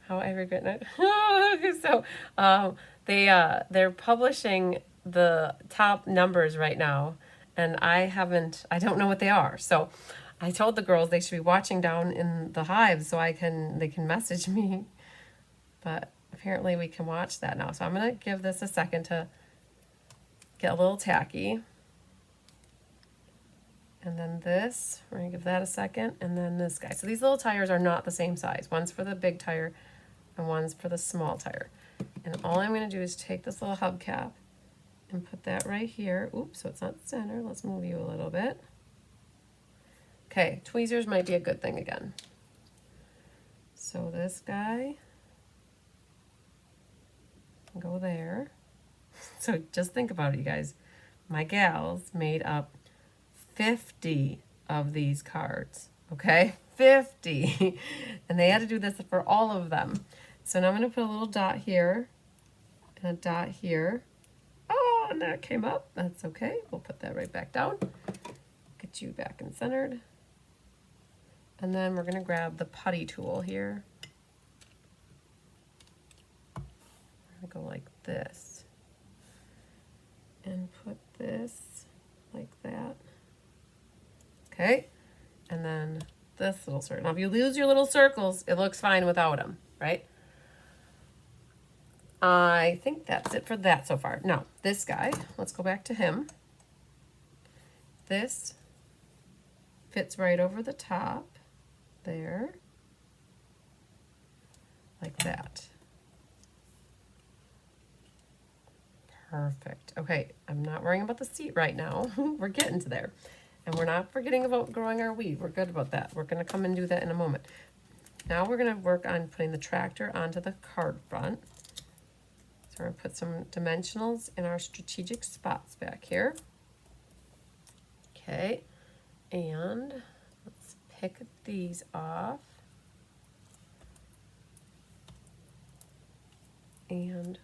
How I regret it. So they're publishing the top numbers right now, and I don't know what they are. So I told the girls they should be watching down in the hive so they can message me. But apparently we can watch that now. So I'm gonna give this a second to get a little tacky. And then this, we're gonna give that a second, and then this guy. So these little tires are not the same size. One's for the big tire and one's for the small tire. And all I'm gonna do is take this little hubcap and put that right here. Oops, so it's not center. Let's move you a little bit. Okay, tweezers might be a good thing again. So this guy, go there. So just think about it, you guys. My gals made up 50 of these cards, okay? 50. And they had to do this for all of them. So now I'm going to put a little dot here and a dot here. Oh, and that came up. That's okay. We'll put that right back down. Get you back and centered. And then we're going to grab the putty tool here. We're going to go like this. And put this like that. Okay, and then this little circle. Now, if you lose your little circles, it looks fine without them, right? I think that's it for that so far. Now, this guy, let's go back to him. This fits right over the top there, like that. Perfect. Okay, I'm not worrying about the seat right now. We're getting to there. And we're not forgetting about growing our weed. We're good about that. We're going to come and do that in a moment. Now we're going to work on putting the tractor onto the card front. So we're going to put some dimensionals in our strategic spots back here. Okay, and let's pick these off. And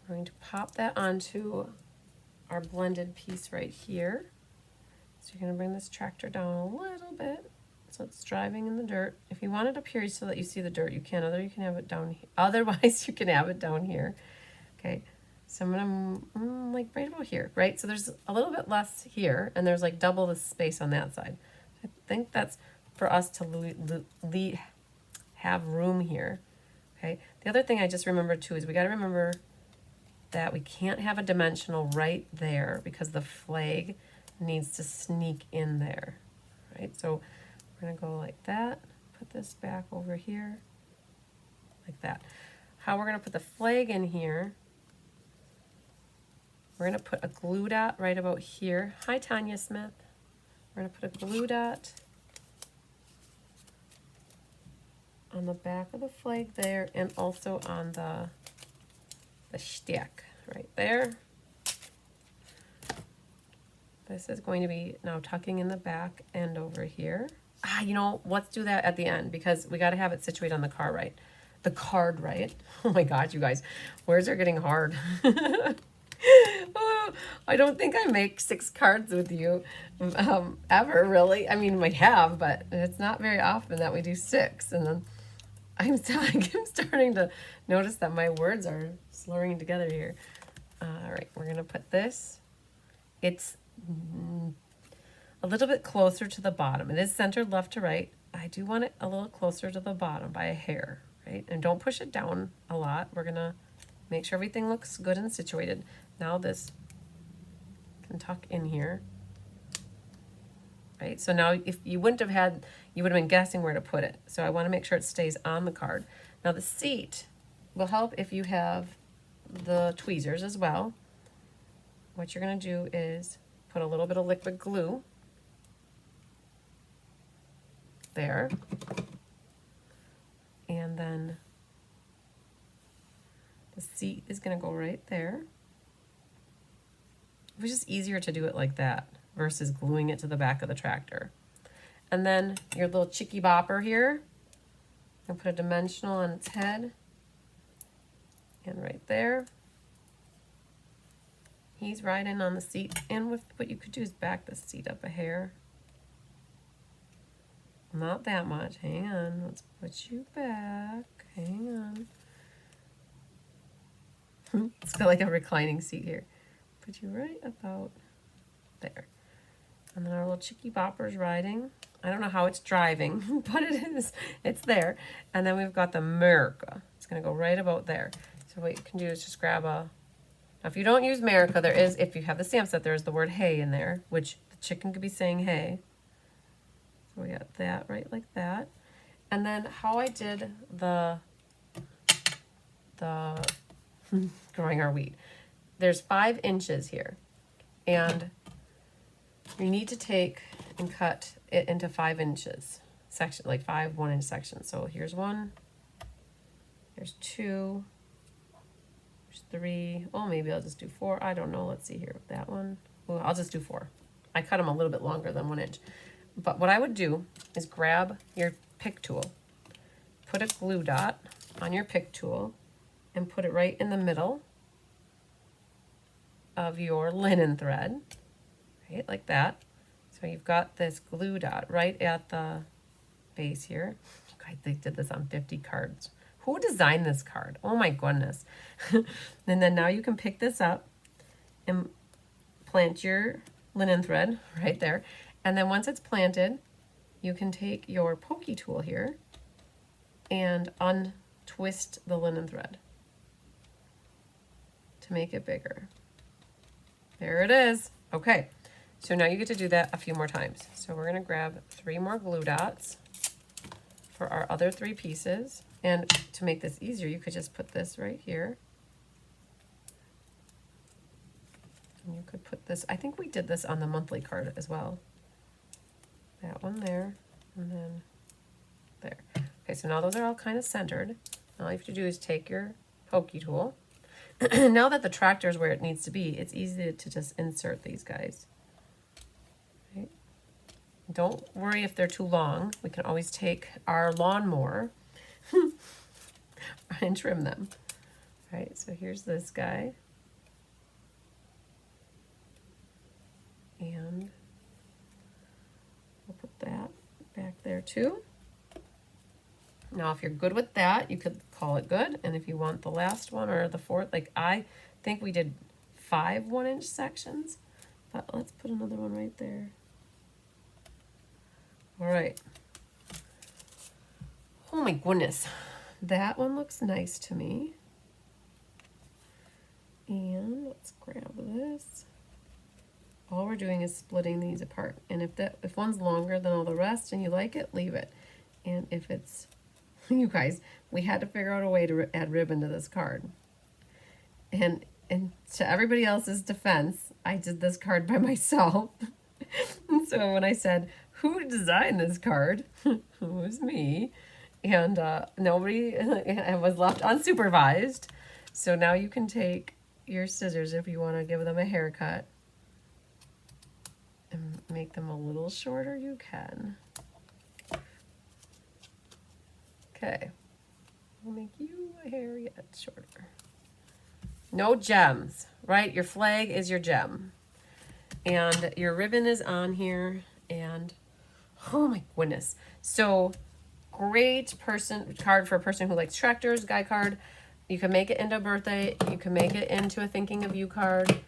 we're going to pop that onto our blended piece right here. So you're going to bring this tractor down a little bit so it's driving in the dirt. If you want it up here so that you see the dirt, you can. Otherwise, you can have it down here. Otherwise, you can have it down here. Okay, so I'm going to, like right about here, right? So there's a little bit less here, and there's like double the space on that side. I think that's for us to have room here. Okay, the other thing I just remembered too is we got to remember that we can't have a dimensional right there because the flag needs to sneak in there, right? So we're gonna go like that, put this back over here, like that. How we're gonna put the flag in here, we're gonna put a glue dot right about here. Hi, Tanya Smith. We're gonna put a glue dot on the back of the flag there and also on the stick right there. This is going to be now tucking in the back end over here. You know, let's do that at the end because we got to have it situated on the card right. The card right. Oh my God, you guys, words are getting hard. Oh, I don't think I make 6 cards with you ever, really. I mean, we have, but it's not very often that we do 6. And then I'm starting to notice that my words are slurring together here. All right, we're going to put this. It's a little bit closer to the bottom. It is centered left to right. I do want it a little closer to the bottom by a hair, right? And don't push it down a lot. We're gonna make sure everything looks good and situated. Now this can tuck in here, right? So now if you wouldn't have had, you would have been guessing where to put it. So I wanna make sure it stays on the card. Now the seat will help if you have the tweezers as well. What you're gonna do is put a little bit of liquid glue there, and then the seat is going to go right there. It was just easier to do it like that versus gluing it to the back of the tractor. And then your little chicky bopper here, I'm gonna put a dimensional on its head. And right there. He's riding on the seat. And what you could do is back the seat up a hair. Not that much. Hang on. Let's put you back. Hang on. It's got like a reclining seat here. Put you right about there. And then our little chickie bopper's riding. I don't know how it's driving, but it is. It's there. And then we've got the America. It's going to go right about there. So what you can do is just grab a... Now, if you don't use America, there is, if you have the stamp set, there's the word hey in there, which the chicken could be saying hey. So we got that right like that. And then how I did the growing our wheat. There's 5 inches here. And you need to take and cut it into 5 inches section, like 5 1-inch sections. So here's 1, here's 2, there's 3. Oh, maybe I'll just do 4. I don't know. Let's see here. That one. Well, I'll just do 4. I cut them a little bit longer than 1 inch. But what I would do is grab your pick tool, put a glue dot on your pick tool, and put it right in the middle of your linen thread, right, like that. So you've got this glue dot right at the base here. I think I did this on 50 cards. Who designed this card? Oh my goodness. And then now you can pick this up and plant your linen thread right there. And then once it's planted, you can take your pokey tool here and untwist the linen thread to make it bigger. There it is. Okay, so now you get to do that a few more times. So we're gonna grab 3 more glue dots for our other 3 pieces. And to make this easier, you could just put this right here. And you could put this, I think we did this on the monthly card as well. That one there, and then there. Okay, so now those are all kind of centered. All you have to do is take your pokey tool. Now that the tractor is where it needs to be, it's easy to just insert these guys. Right? Don't worry if they're too long. We can always take our lawnmower and trim them. All right, so here's this guy. And we'll put that back there too. Now, if you're good with that, you could call it good. And if you want the last one or the 4th, like I think we did 5 1-inch sections, but let's put another one right there. All right. Oh my goodness. That one looks nice to me. And let's grab this. All we're doing is splitting these apart. And if one's longer than all the rest and you like it, leave it. And if it's, you guys, we had to figure out a way to add ribbon to this card. And to everybody else's defense, I did this card by myself. And so when I said, who designed this card? It was me. And nobody was left unsupervised. So now you can take your scissors if you want to give them a haircut. And make them a little shorter, you can. Okay. We'll make you a hair yet shorter. No gems, right? Your flag is your gem. And your ribbon is on here. And oh my goodness. So great card for a person who likes tractors, guy card. You can make it into a birthday. You can make it into a thinking of you card.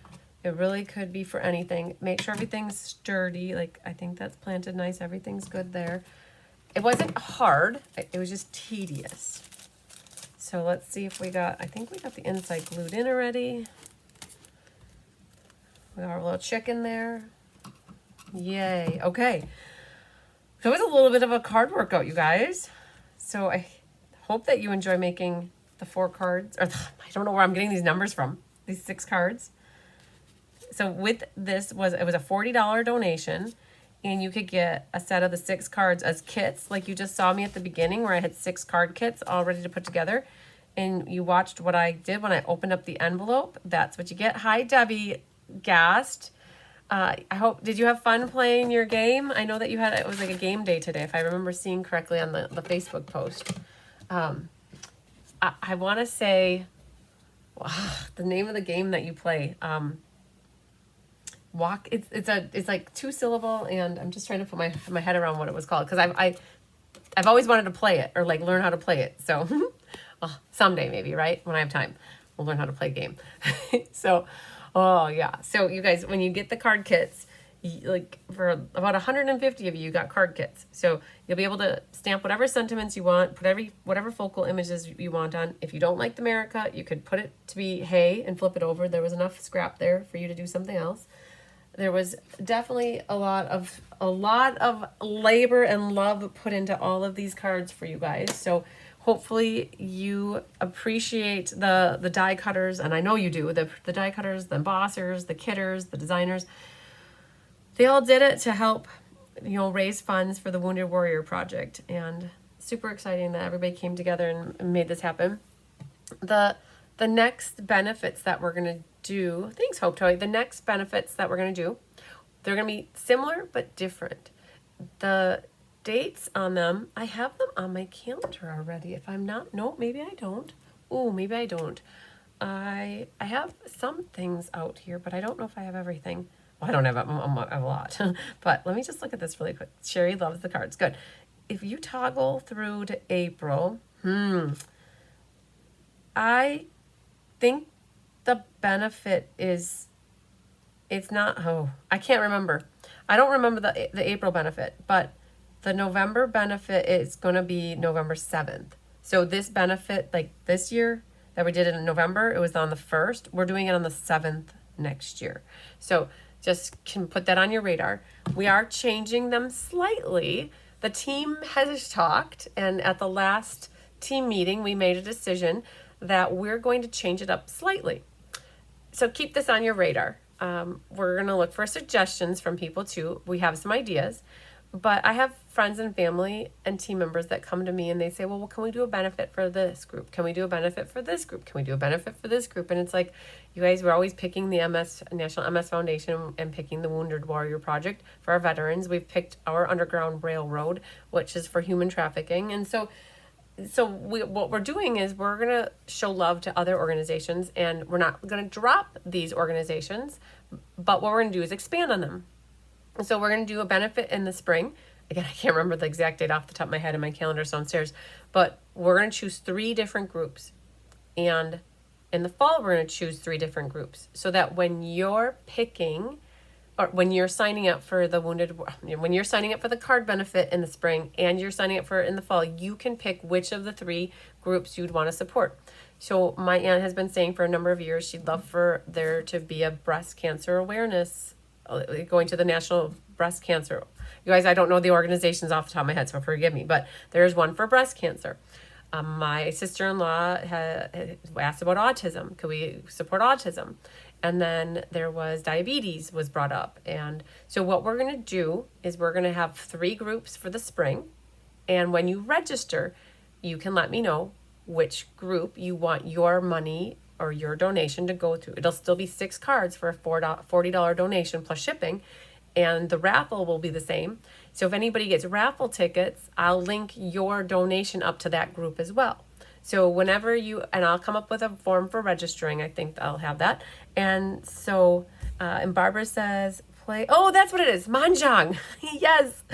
It really could be for anything. Make sure everything's sturdy. Like, I think that's planted nice. Everything's good there. It wasn't hard. It was just tedious. So let's see if we got, I think we got the inside glued in already. We got our little chicken there. Yay. Okay. So it was a little bit of a card workout, you guys. So I hope that you enjoy making the 4 cards. Or I don't know where I'm getting these numbers from. These 6 cards. So with this, it was a $40 donation, and you could get a set of the 6 cards as kits, like you just saw me at the beginning where I had 6 card kits all ready to put together. And you watched what I did when I opened up the envelope. That's what you get. Hi, Debbie Gast. Did you have fun playing your game? I know that you had, it was like a game day today, if I remember seeing correctly on the Facebook post. I want to say the name of the game that you play. Walk. It's like 2-syllable, and I'm just trying to put my head around what it was called, because I've always wanted to play it, or like learn how to play it. So someday maybe, right, when I have time, we'll learn how to play a game. So, oh yeah. So you guys, when you get the card kits, like for about 150 of you got card kits. So you'll be able to stamp whatever sentiments you want, put whatever focal images you want on. If you don't like the America, you could put it to be hay and flip it over. There was enough scrap there for you to do something else. There was definitely a lot of labor and love put into all of these cards for you guys. So hopefully you appreciate the die cutters, and I know you do, the die cutters, the embossers, the kitters, the designers. They all did it to help, raise funds for the Wounded Warrior Project, and super exciting that everybody came together and made this happen. The next benefits that we're going to do, thanks Hope Toy, the next benefits that we're going to do, they're going to be similar but different. The dates on them, I have them on my calendar already. If I'm not, no, maybe I don't. Oh, maybe I don't. I have some things out here, but I don't know if I have everything. Well, I don't have a lot, but let me just look at this really quick. Sherry loves the cards. Good. If you toggle through to April, I think the benefit is, it's not, I can't remember. I don't remember the April benefit, but the November benefit is going to be November 7th. So this benefit, like this year that we did it in November, it was on the 1st. We're doing it on the 7th next year. So just can put that on your radar. We are changing them slightly. The team has talked, and at the last team meeting, we made a decision that we're going to change it up slightly. So keep this on your radar. We're going to look for suggestions from people too. We have some ideas, but I have friends and family and team members that come to me and they say, well, can we do a benefit for this group? Can we do a benefit for this group? Can we do a benefit for this group? And it's like, you guys, we're always picking the National MS Foundation and picking the Wounded Warrior Project for our veterans. We've picked our Underground Railroad, which is for human trafficking. And so what we're doing is we're going to show love to other organizations, and we're not going to drop these organizations, but what we're going to do is expand on them. So we're going to do a benefit in the spring. Again, I can't remember the exact date off the top of my head, and my calendar's downstairs, but we're going to choose 3 different groups. And in the fall, we're going to choose 3 different groups, so that when you're picking, or when you're signing up for when you're signing up for the card benefit in the spring and you're signing up for it in the fall, you can pick which of the 3 groups you'd want to support. So my aunt has been saying for a number of years she'd love for there to be a breast cancer awareness, going to the National Breast Cancer. You guys, I don't know the organizations off the top of my head, so forgive me, but there's one for breast cancer. My sister-in-law asked about autism. Could we support autism? And then there was diabetes was brought up. And so what we're going to do is we're going to have 3 groups for the spring. And when you register, you can let me know which group you want your money or your donation to go to. It'll still be 6 cards for a $40 donation plus shipping. And the raffle will be the same. So if anybody gets raffle tickets, I'll link your donation up to that group as well. So whenever and I'll come up with a form for registering. I think I'll have that. And so, and Barbara says, that's what it is. Mahjong. Yes.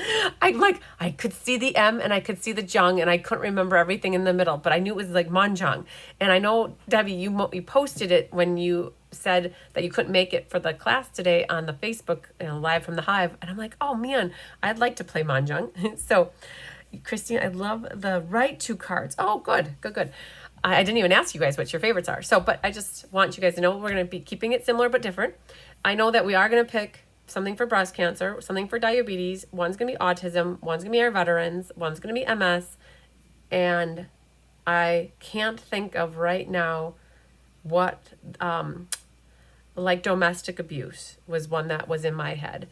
I'm like, I could see the M and I could see the jung and I couldn't remember everything in the middle, but I knew it was like Mahjong. And I know, Debbie, you posted it when you said that you couldn't make it for the class today on the Facebook, live from the Hive. And I'm like, oh man, I'd like to play Mahjong. So Christine, I love the right 2 cards. Oh, good. I didn't even ask you guys what your favorites are. So, but I just want you guys to know we're going to be keeping it similar but different. I know that we are going to pick something for breast cancer, something for diabetes. One's going to be autism. One's going to be our veterans. One's going to be MS. And I can't think of right now what, like domestic abuse was one that was in my head.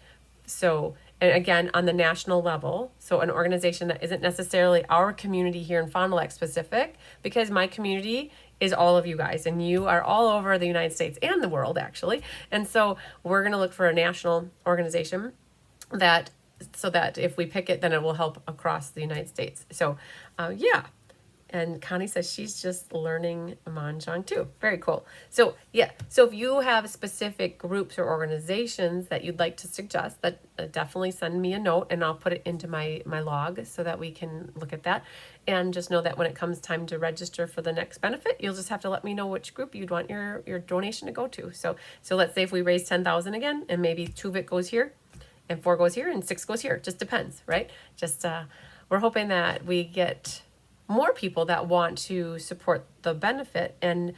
So, and again, on the national level, so an organization that isn't necessarily our community here in Fond du Lac specific, because my community is all of you guys, and you are all over the United States and the world, actually. And so we're going to look for a national organization so that if we pick it, then it will help across the United States. So, yeah. And Connie says she's just learning Mahjong too. Very cool. So yeah, so if you have specific groups or organizations that you'd like to suggest, that definitely send me a note and I'll put it into my log so that we can look at that. And just know that when it comes time to register for the next benefit, you'll just have to let me know which group you'd want your donation to go to. So let's say if we raise 10,000 again, and maybe 2 of it goes here, and 4 goes here, and 6 goes here. Just depends, right? Just we're hoping that we get more people that want to support the benefit. And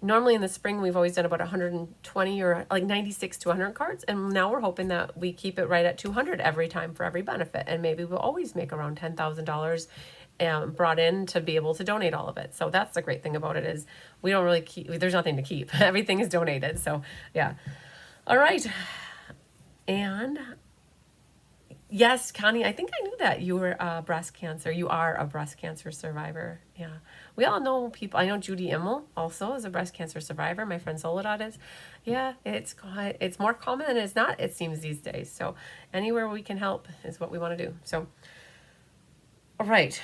normally in the spring, we've always done about 120 or like 96 to 100 cards. And now we're hoping that we keep it right at 200 every time for every benefit. And maybe we'll always make around $10,000 brought in to be able to donate all of it. So that's the great thing about it is we don't really keep, there's nothing to keep. Everything is donated. So yeah. All right. And yes, Connie, I think I knew that you were breast cancer. You are a breast cancer survivor. Yeah. We all know people. I know Judy Immel also is a breast cancer survivor. My friend Soledad is. Yeah, it's more common than it's not, it seems, these days. So anywhere we can help is what we want to do. So, all right.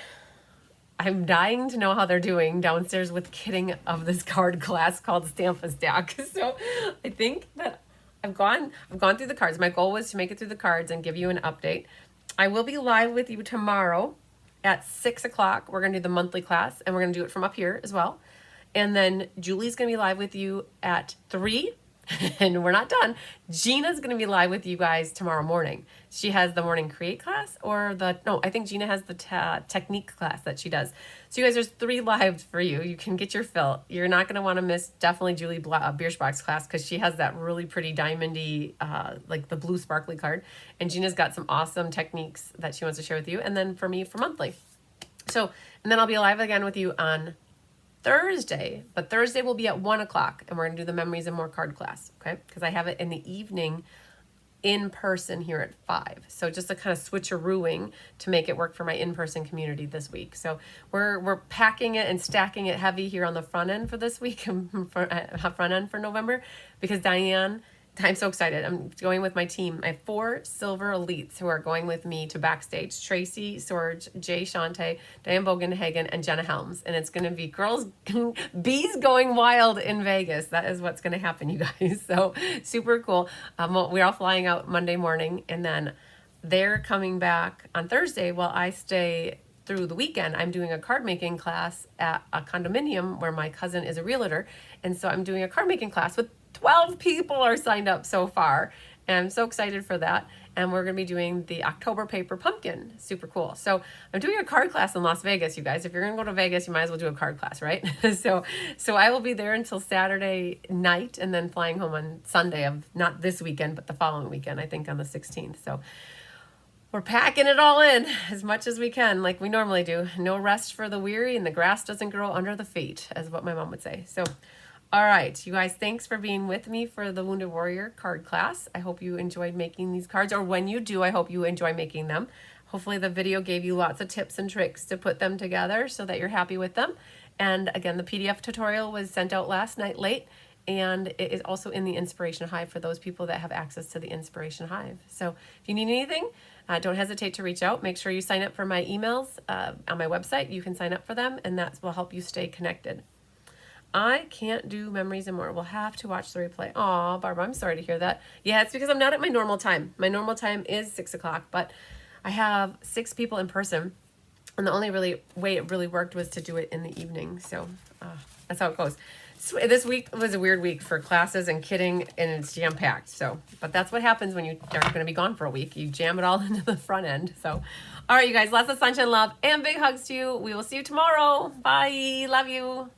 I'm dying to know how they're doing downstairs with kitting of this card class called Stamp a Stack. So I think that I've gone through the cards. My goal was to make it through the cards and give you an update. I will be live with you tomorrow at 6 o'clock. We're going to do the monthly class, and we're going to do it from up here as well. And then Julie's going to be live with you at 3. And we're not done. Gina's going to be live with you guys tomorrow morning. She has the morning create class I think Gina has the technique class that she does. So you guys, there's 3 lives for you. You can get your fill. You're not going to want to miss definitely Julie Bierschbach's class because she has that really pretty diamondy, like the blue sparkly card. And Gina's got some awesome techniques that she wants to share with you. And then for me for monthly. So, and then I'll be live again with you on Thursday, but Thursday will be at 1 o'clock and we're going to do the Memories and More card class, okay? Because I have it in the evening in person here at 5. So just a kind of switcherooing to make it work for my in-person community this week. So we're packing it and stacking it heavy here on the front end for this week, front end for November, because Diane, I'm so excited. I'm going with my team. I have 4 silver elites who are going with me to backstage. Tracy Sorge, Jay Shante, Diane Bogenhagen, and Jenna Helms. And it's going to be girls, bees going wild in Vegas. That is what's going to happen, you guys. So super cool. We're all flying out Monday morning, and then they're coming back on Thursday while I stay through the weekend. I'm doing a card making class at a condominium where my cousin is a realtor. And so I'm doing a card making class with 12 people are signed up so far, and I'm so excited for that. And we're going to be doing the October paper pumpkin. Super cool. So I'm doing a card class in Las Vegas, you guys. If you're going to go to Vegas, you might as well do a card class, right? So I will be there until Saturday night and then flying home on Sunday of not this weekend, but the following weekend, I think on the 16th. So we're packing it all in as much as we can, like we normally do. No rest for the weary, and the grass doesn't grow under the feet, as what my mom would say. So all right, you guys, thanks for being with me for the Wounded Warrior card class. I hope you enjoyed making these cards, or when you do, I hope you enjoy making them. Hopefully the video gave you lots of tips and tricks to put them together so that you're happy with them. And again, the PDF tutorial was sent out last night late, and it is also in the Inspiration Hive for those people that have access to the Inspiration Hive. So if you need anything, don't hesitate to reach out. Make sure you sign up for my emails on my website. You can sign up for them, and that will help you stay connected. I can't do Memories and More. We'll have to watch the replay. Aw, Barbara, I'm sorry to hear that. Yeah, it's because I'm not at my normal time. My normal time is 6 o'clock, but I have 6 people in person, and the only way it really worked was to do it in the evening. So that's how it goes. So this week was a weird week for classes and kitting, and it's jam-packed. So, but that's what happens when you are going to be gone for a week. You jam it all into the front end. So, all right, you guys, lots of sunshine, love, and big hugs to you. We will see you tomorrow. Bye. Love you.